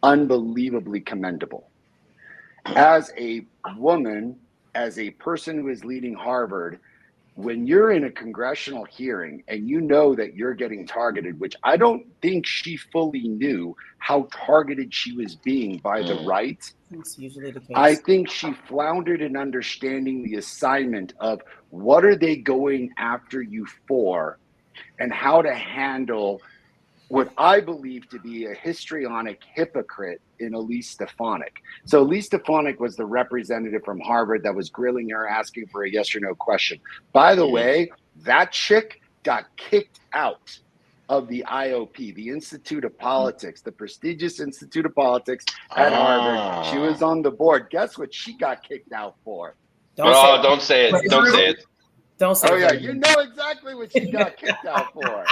Speaker 2: unbelievably commendable. As a woman, as a person who is leading Harvard, when you're in a congressional hearing and you know that you're getting targeted, which I don't think she fully knew how targeted she was being by the right.
Speaker 3: That's usually the case.
Speaker 2: I think she floundered in understanding the assignment of what are they going after you for and how to handle what I believe to be a histrionic hypocrite in Elise Stefanik. So Elise Stefanik was the representative from Harvard that was grilling her, asking for a yes or no question. By the way, that chick got kicked out of the IOP, the Institute of Politics, the prestigious Institute of Politics at Harvard. She was on the board. Guess what she got kicked out for?
Speaker 4: Don't say it. Don't say it.
Speaker 3: Don't say
Speaker 2: it. Oh, yeah, you know exactly what she got kicked out for.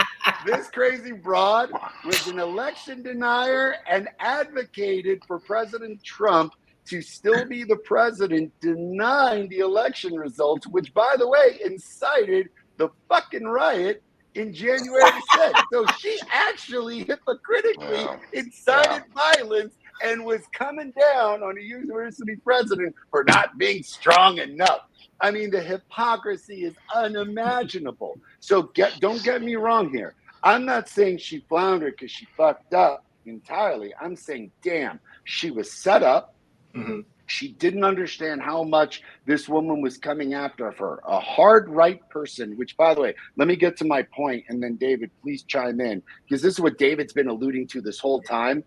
Speaker 2: This crazy broad was an election denier and advocated for President Trump to still be the president, denying the election results, which, by the way, incited the fucking riot in January 6th. So she actually hypocritically incited violence and was coming down on a university president for not being strong enough. I mean, the hypocrisy is unimaginable. So don't get me wrong here. I'm not saying she floundered because she fucked up entirely. I'm saying, damn, she was set up. Mm-hmm. She didn't understand how much this woman was coming after her. A hard right person, which, by the way, let me get to my point, and then David, please chime in, because this is what David's been alluding to this whole time.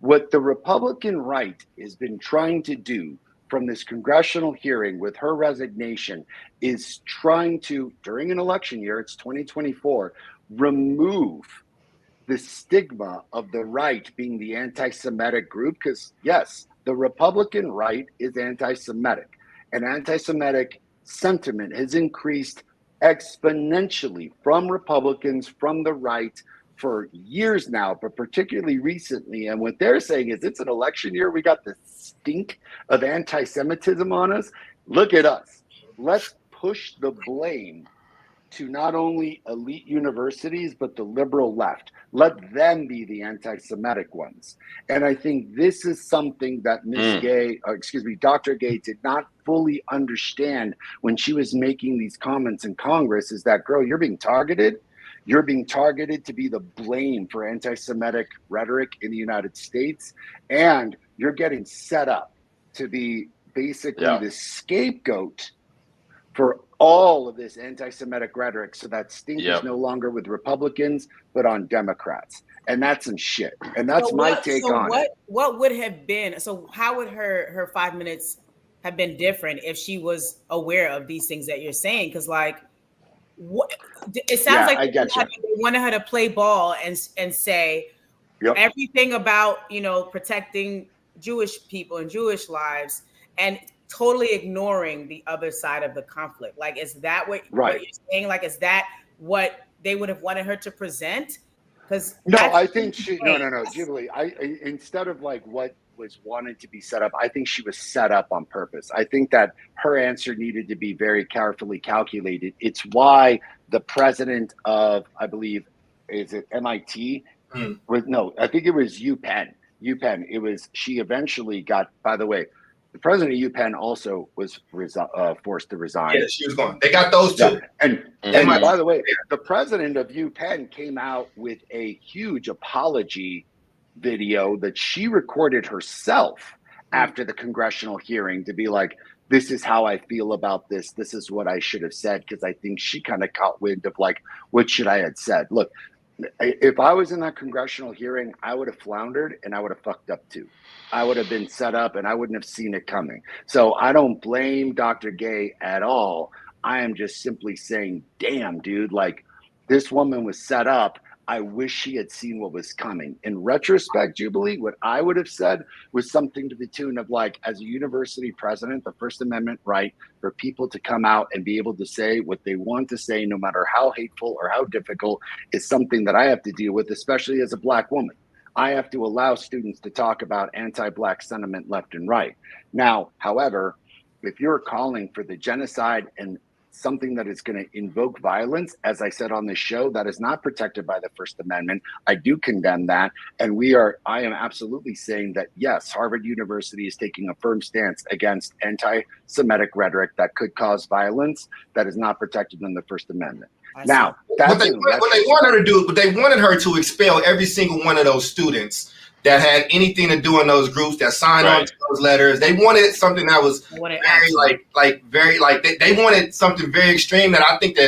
Speaker 2: What the Republican right has been trying to do from this congressional hearing with her resignation is trying to, during an election year, it's 2024, remove the stigma of the right being the anti-Semitic group. Because yes, the Republican right is anti-Semitic, and anti-Semitic sentiment has increased exponentially from Republicans, from the right, for years now, but particularly recently. And what they're saying is it's an election year. We got the stink of anti-Semitism on us. Look at us. Let's push the blame to not only elite universities, but the liberal left. Let them be the anti-Semitic ones. And I think this is something that Dr. Gay did not fully understand when she was making these comments in Congress, is that, girl, you're being targeted. You're being targeted to be the blame for anti-Semitic rhetoric in the United States. And you're getting set up to be basically the scapegoat for all of this anti-Semitic rhetoric. So that stink is no longer with Republicans, but on Democrats. And that's some shit. And that's my take on it.
Speaker 3: What would have been, so how would her 5 minutes have been different if she was aware of these things that you're saying? Because like, it sounds like they wanted her to play ball and say everything about, protecting Jewish people and Jewish lives and totally ignoring the other side of the conflict. Like, is that what you're saying? Like, is that what they would have wanted her to present? Because
Speaker 2: I think no, Jubilee. Instead of like what was wanted to be set up, I think she was set up on purpose. I think that her answer needed to be very carefully calculated. It's why the president of, I believe, is it MIT? I think it was UPenn. UPenn. She eventually got, by the way, the president of UPenn also was forced to resign.
Speaker 1: Yeah, she was gone. They got those two.
Speaker 2: Yeah. And by the way, the president of UPenn came out with a huge apology video that she recorded herself after the congressional hearing to be like, this is how I feel about this. This is what I should have said, because I think she kind of caught wind of like, what should I have said? Look, if I was in that congressional hearing, I would have floundered and I would have fucked up too. I would have been set up and I wouldn't have seen it coming. So I don't blame Dr. Gay at all. I am just simply saying, damn, dude, like this woman was set up. I wish she had seen what was coming. In retrospect, Jubilee, what I would have said was something to the tune of like, as a university president, the First Amendment right for people to come out and be able to say what they want to say, no matter how hateful or how difficult, is something that I have to deal with, especially as a Black woman. I have to allow students to talk about anti-Black sentiment left and right. Now, however, if you're calling for the genocide and something that is going to invoke violence, as I said on this show, that is not protected by the First Amendment, I do condemn that. And I am absolutely saying that, yes, Harvard University is taking a firm stance against anti-Semitic rhetoric that could cause violence that is not protected in the First Amendment. Now,
Speaker 1: what they wanted her to expel every single one of those students that had anything to do in those groups that signed on to those letters. They wanted something that was they wanted something very extreme that I think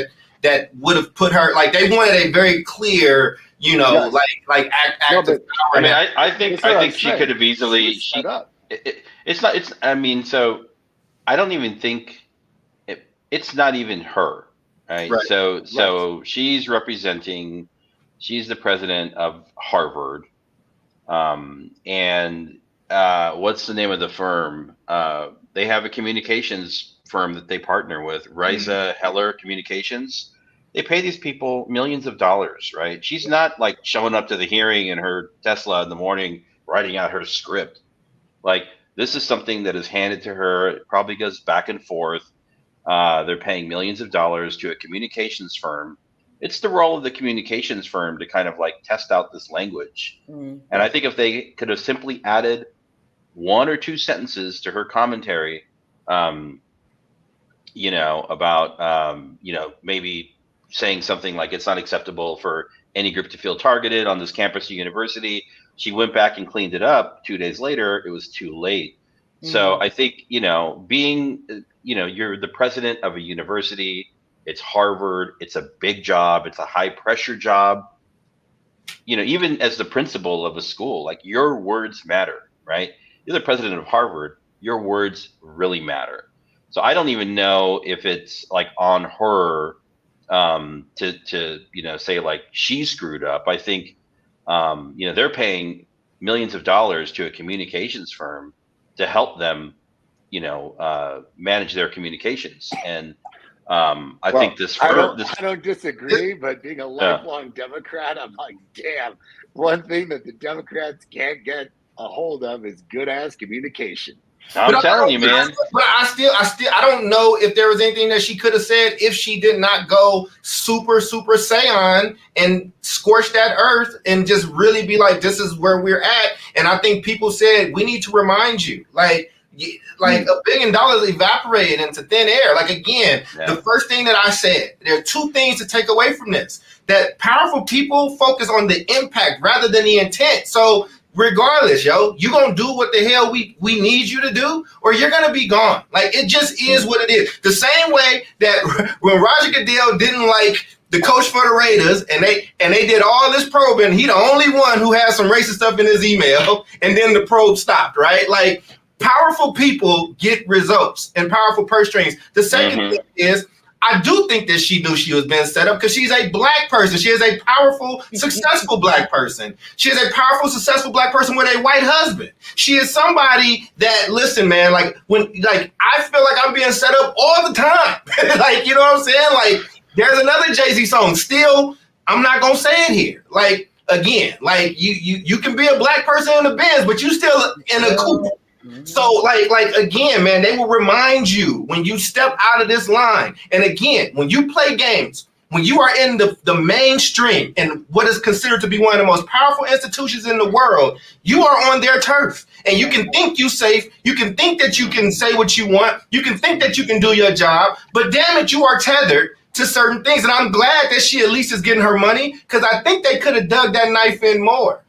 Speaker 1: that would have put her, like, they wanted a very clear, you know, act of power.
Speaker 4: I mean, I think she could have easily. I mean, so I don't even think it's not even her, right? So she's the president of Harvard. And what's the name of the firm? They have a communications firm that they partner with, Risa Heller Communications. They pay these people millions of dollars, right? She's not like showing up to the hearing in her Tesla in the morning, writing out her script. Like, this is something that is handed to her. It probably goes back and forth. They're paying millions of dollars to a communications firm. It's the role of the communications firm to kind of like test out this language. And I think if they could have simply added one or two sentences to her commentary, you know, about, you know, maybe saying something like it's not acceptable for any group to feel targeted on this campus of university. She went back and cleaned it up. 2 days later, it was too late. So I think, you know, being, you know, you're the president of a university. It's Harvard. It's a big job. It's a high pressure job. You know, even as the principal of a school, like, your words matter, right? You're the president of Harvard. Your words really matter. So I don't even know if it's like on her to you know, say like she screwed up. I think you know, they're paying millions of dollars to a communications firm to help them, you know, manage their communications. And I think I
Speaker 2: don't disagree, but being a lifelong Democrat, I'm like, damn, one thing that the Democrats can't get a hold of is good ass communication.
Speaker 4: I'm telling you, man.
Speaker 1: But I don't know if there was anything that she could have said if she did not go super Saiyan and scorch that earth and just really be like, this is where we're at. And I think people said, we need to remind you, like $1 billion evaporated into thin air. Like, again, the first thing that I said, there are two things to take away from this: that powerful people focus on the impact rather than the intent. So regardless, you're going to do what the hell we need you to do, or you're going to be gone. Like, it just is what it is. The same way that when Roger Goodell didn't like the coach for the Raiders, and they did all this probing, he the only one who has some racist stuff in his email, and then the probe stopped, right? Like, powerful people get results and powerful purse strings. The second thing is, I do think that she knew she was being set up because she's a Black person. She is a powerful, successful Black person. She is a powerful, successful Black person with a white husband. She is somebody that, listen, man, I feel like I'm being set up all the time. Like, you know what I'm saying? Like, there's another Jay-Z song. Still, I'm not gonna say it here. Like, again, like you can be a Black person in the Benz, but you still in a coupe. So like again, man, they will remind you when you step out of this line. And again, when you play games when you are in the mainstream and what is considered to be one of the most powerful institutions in the world, you are on their turf. And you can think you safe. You can think that you can say what you want. You can think that you can do your job. But damn it, you are tethered to certain things. And I'm glad that she at least is getting her money, because I think they could have dug that knife in more.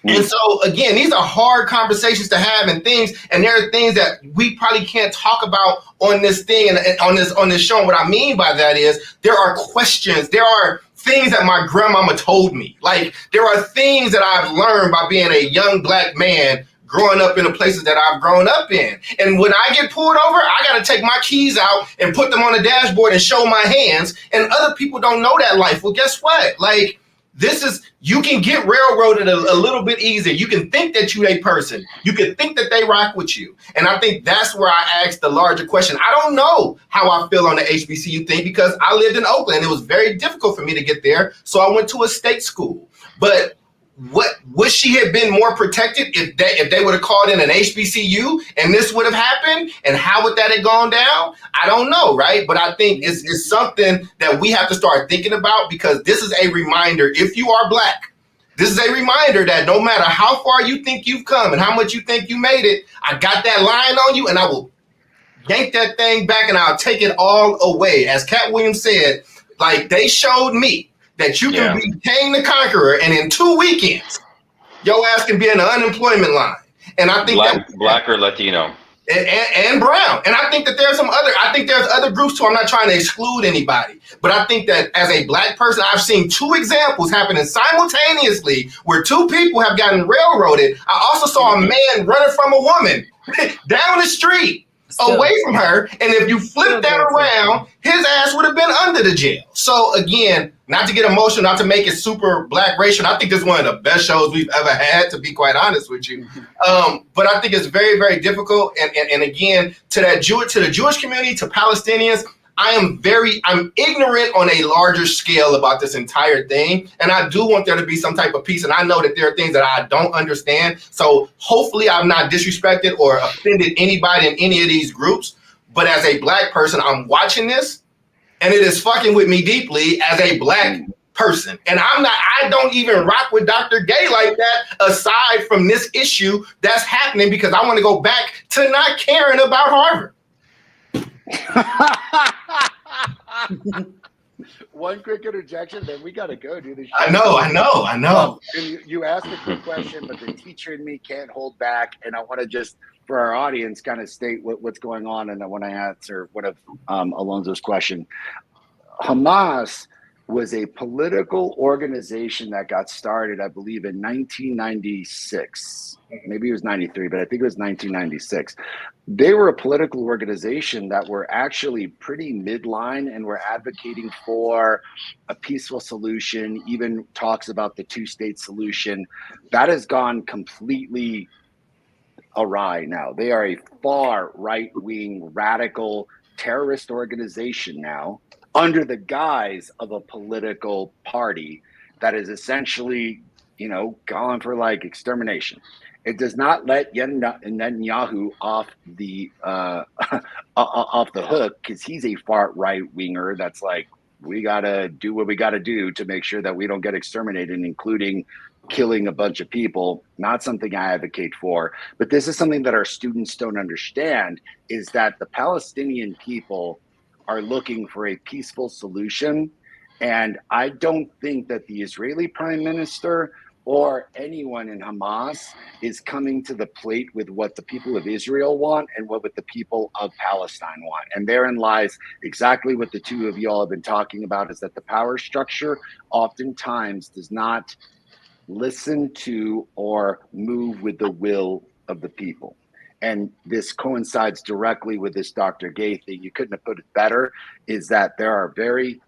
Speaker 1: And so, again, these are hard conversations to have, and there are things that we probably can't talk about on this thing and on this show. And what I mean by that is there are questions, there are things that my grandmama told me. Like, there are things that I've learned by being a young Black man growing up in the places that I've grown up in. And when I get pulled over, I got to take my keys out and put them on the dashboard and show my hands. And other people don't know that life. Well, guess what? Like, you can get railroaded a little bit easier. You can think that you're a person. You can think that they rock with you. And I think that's where I asked the larger question. I don't know how I feel on the HBCU thing, because I lived in Oakland. It was very difficult for me to get there. So I went to a state school. But would she have been more protected if they would have called in an HBCU and this would have happened? And how would that have gone down? I don't know, right? But I think it's something that we have to start thinking about, because this is a reminder. If you are Black, this is a reminder that no matter how far you think you've come and how much you think you made it, I got that line on you, and I will yank that thing back and I'll take it all away. As Cat Williams said, like, they showed me that you can be Kang the Conqueror, and in 2 weekends, your ass can be in the unemployment line. And I think
Speaker 4: Black or Latino.
Speaker 1: And brown. And I think that there's other groups too. I'm not trying to exclude anybody. But I think that as a Black person, I've seen 2 examples happening simultaneously where 2 people have gotten railroaded. I also saw a man running from a woman down the street. Away from her, and if you flip that around, his ass would have been under the jail. So again, not to get emotional, not to make it super Black racial, I think this is one of the best shows we've ever had, to be quite honest with you. But I think it's very, very difficult. And again, to the Jewish community, to Palestinians, I'm ignorant on a larger scale about this entire thing. And I do want there to be some type of peace. And I know that there are things that I don't understand. So hopefully I've not disrespected or offended anybody in any of these groups. But as a Black person, I'm watching this, and it is fucking with me deeply as a Black person. And I don't even rock with Dr. Gay like that, aside from this issue that's happening, because I want to go back to not caring about Harvard.
Speaker 2: One quick interjection, then we got to go do this.
Speaker 1: I know.
Speaker 2: You asked a quick question, but the teacher in me can't hold back, and I want to just, for our audience, kind of state what's going on, and I want to answer one of Alonzo's question. Hamas was a political organization that got started, I believe, in 1996. Maybe it was 93, but I think it was 1996. They were a political organization that were actually pretty midline and were advocating for a peaceful solution, even talks about the 2-state solution. That has gone completely awry now. They are a far right-wing, radical terrorist organization now, under the guise of a political party that is essentially, calling for like extermination. It does not let Netanyahu off the hook, because he's a far right winger that's like, we gotta do what we gotta do to make sure that we don't get exterminated, including killing a bunch of people. Not something I advocate for, but this is something that our students don't understand, is that the Palestinian people are looking for a peaceful solution. And I don't think that the Israeli prime minister or anyone in Hamas is coming to the plate with what the people of Israel want and what the people of Palestine want. And therein lies exactly what the two of y'all have been talking about, is that the power structure oftentimes does not listen to or move with the will of the people. And this coincides directly with this Dr. Gay thing. You couldn't have put it better, is that there are very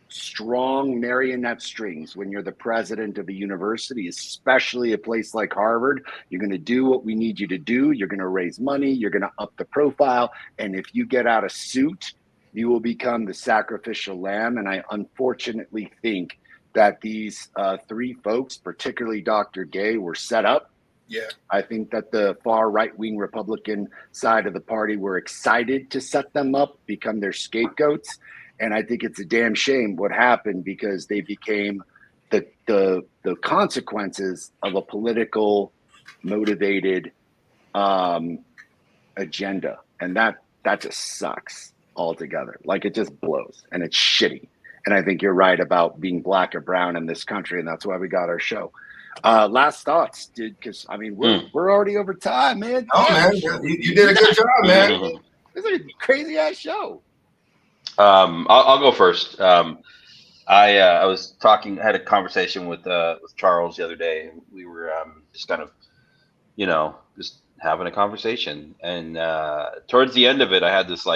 Speaker 2: strong marionette strings when you're the president of a university, especially a place like Harvard. You're going to do what we need you to do. You're going to raise money. You're going to up the profile. And if you get out of suit, you will become the sacrificial lamb. And I unfortunately think that these 3 folks, particularly Dr. Gay, were set up.
Speaker 1: Yeah,
Speaker 2: I think that the far right-wing Republican side of the party were excited to set them up, become their scapegoats. And I think it's a damn shame what happened, because they became the consequences of a political motivated agenda. And that just sucks altogether. Like, it just blows and it's shitty. And I think you're right about being black or brown in this country, and that's why we got our show. Last thoughts, dude, because I mean we're already over time, man.
Speaker 1: Oh man, you did a good job, man.
Speaker 2: It's like a crazy ass show.
Speaker 4: I'll go first. I was had a conversation with Charles the other day. We were just kind of, just having a conversation, and towards the end of it, I had this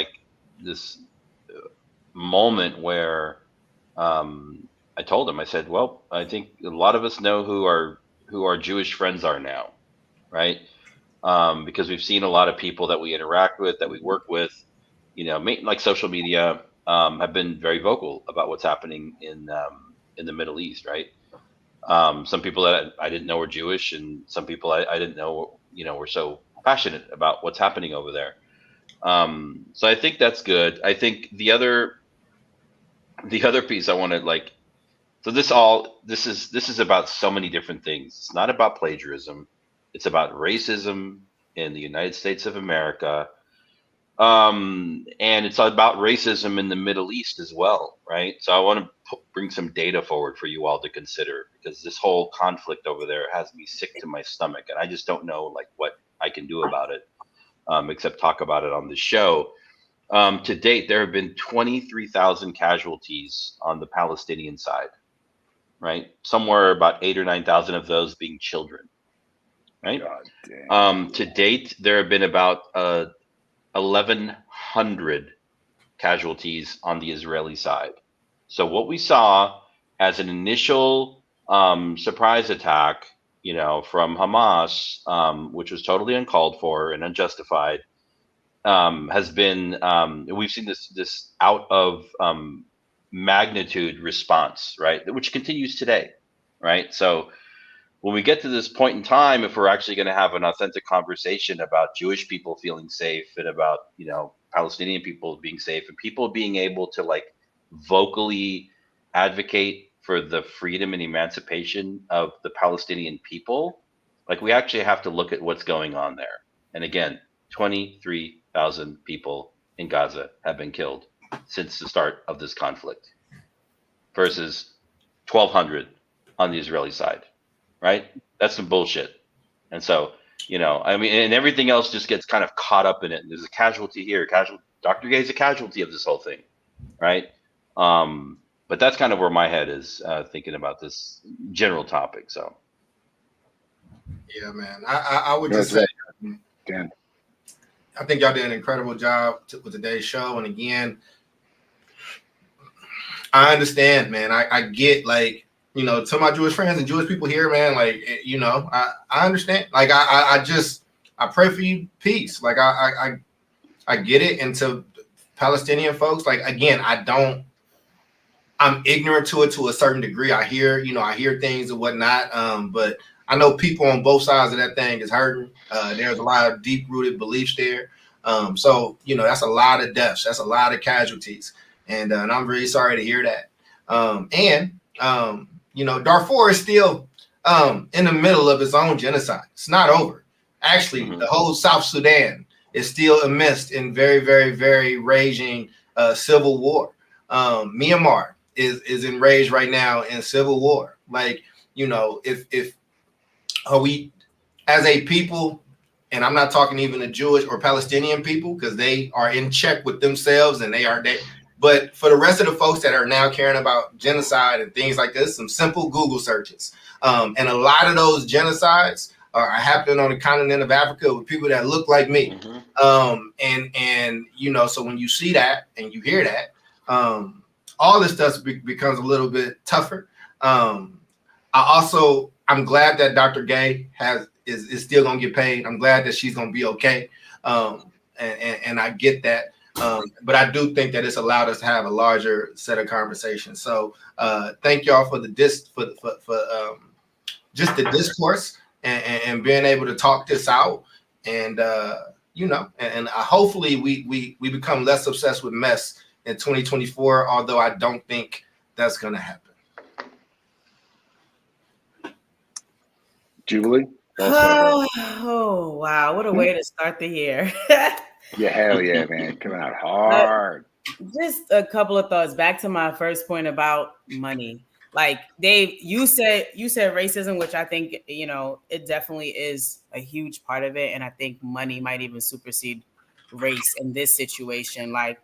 Speaker 4: moment where I told him, I said, well, I think a lot of us know who our Jewish friends are now, right? Because we've seen a lot of people that we interact with, that we work with, like social media, have been very vocal about what's happening in the Middle East, right? Some people that I didn't know were Jewish, and some people I didn't know, were so passionate about what's happening over there. So I think that's good. I think the other piece I wanted, so this is about so many different things. It's not about plagiarism. It's about racism in the United States of America. And it's about racism in the Middle East as well, right? So I want to bring some data forward for you all to consider, because this whole conflict over there has me sick to my stomach, and I just don't know what I can do about it, except talk about it on the show. To date, there have been 23,000 casualties on the Palestinian side, right? Somewhere about 8,000 or 9,000 of those being children, right? To date, there have been about 1,100 casualties on the Israeli side. So what we saw as an initial surprise attack, from Hamas, which was totally uncalled for and unjustified, has been, we've seen this out of magnitude response, right? Which continues today, right? So when we get to this point in time, if we're actually going to have an authentic conversation about Jewish people feeling safe, and about, Palestinian people being safe, and people being able to vocally advocate for the freedom and emancipation of the Palestinian people, we actually have to look at what's going on there. And again, 23,000 people in Gaza have been killed since the start of this conflict, versus 1,200 on the Israeli side, right? That's some bullshit. And so, and everything else just gets kind of caught up in it. And there's a casualty here. Dr. Gay is a casualty of this whole thing, right? But that's kind of where my head is thinking about this general topic. So,
Speaker 1: yeah, man, I would just say,
Speaker 2: Dan,
Speaker 1: I think y'all did an incredible job with today's show. And again, I understand, man. I get, to my Jewish friends and Jewish people here, man, I understand. I pray for you peace. I get it. And to Palestinian folks, again, I'm ignorant to it to a certain degree. I hear things and whatnot. But I know people on both sides of that thing is hurting. There's a lot of deep rooted beliefs there. So, that's a lot of deaths. That's a lot of casualties. And I'm really sorry to hear that. Darfur is still in the middle of its own genocide. It's not over. Actually, the whole South Sudan is still immersed in very, very, very raging civil war. Myanmar is enraged right now in civil war. If are we as a people, and I'm not talking even the Jewish or Palestinian people, because they are in check with themselves and but for the rest of the folks that are now caring about genocide and things like this, some simple Google searches. And a lot of those genocides are happening on the continent of Africa with people that look like me. So when you see that and you hear that, all this stuff becomes a little bit tougher. I'm glad that Dr. Gay is still gonna get paid. I'm glad that she's gonna be okay. And I get that. But I do think that it's allowed us to have a larger set of conversations. So thank y'all for just the discourse and being able to talk this out. And hopefully we become less obsessed with mess in 2024, although I don't think that's going to happen.
Speaker 2: Jubilee?
Speaker 3: Oh, wow. What a way to start the year.
Speaker 2: Yeah, hell yeah, man. Coming out hard.
Speaker 3: Just a couple of thoughts back to my first point about money. Like Dave, you said racism, which I think, you know, it definitely is a huge part of it. And I think money might even supersede race in this situation. Like,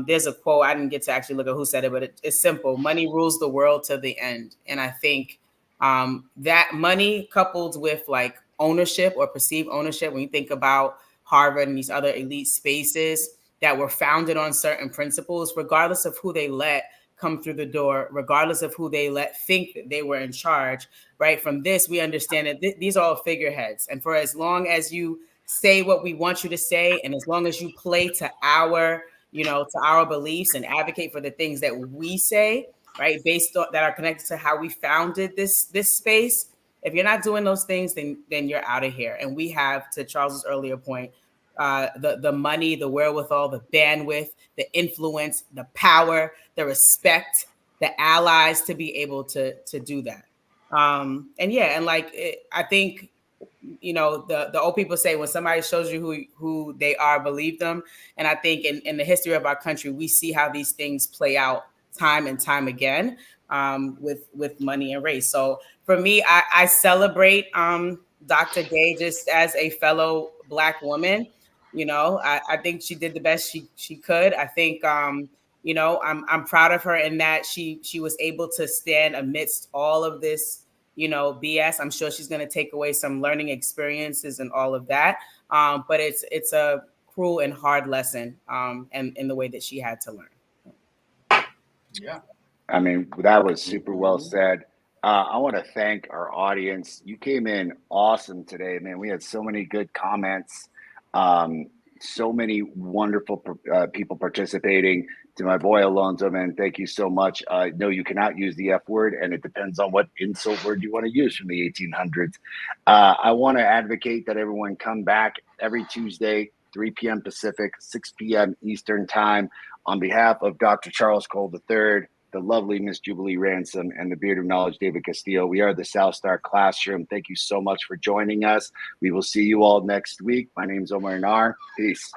Speaker 3: there's a quote, I didn't get to actually look at who said it, but it's simple. Money rules the world to the end. And I think that money coupled with like ownership or perceived ownership, when you think about Harvard and these other elite spaces that were founded on certain principles, regardless of who they let come through the door, regardless of who they let think that they were in charge, right? From this, we understand that these are all figureheads. And for as long as you say what we want you to say, and as long as you play to our, you know, to our beliefs and advocate for the things that we say, right, based on that are connected to how we founded this space. If you're not doing those things, then you're out of here. And we have, to Charles's earlier point, the money, the wherewithal, the bandwidth, the influence, the power, the respect, the allies to be able to do that. And yeah, and like I think, you know, the old people say when somebody shows you who they are, believe them. And I think in the history of our country, we see how these things play out time and time again with money and race. So for me, I celebrate Dr. Gay just as a fellow Black woman. You know, I think she did the best she could. I think you know, I'm proud of her in that she was able to stand amidst all of this, you know, BS. I'm sure she's going to take away some learning experiences and all of that. But it's a cruel and hard lesson and in the way that she had to learn.
Speaker 1: Yeah.
Speaker 2: I mean, that was super well said. I want to thank our audience. You came in awesome today, man. We had so many good comments, so many wonderful people participating. To my boy Alonzo, man, thank you so much. No, you cannot use the F word, and it depends on what insult word you want to use from the 1800s. I want to advocate that everyone come back every Tuesday, 3 p.m. Pacific, 6 p.m. Eastern time, on behalf of Dr. Charles Cole III, the lovely Miss Jubilee Ransom, and the Beard of Knowledge, David Castillo. We are the South Star Classroom. Thank you so much for joining us. We will see you all next week. My name is Omar Nar. Peace.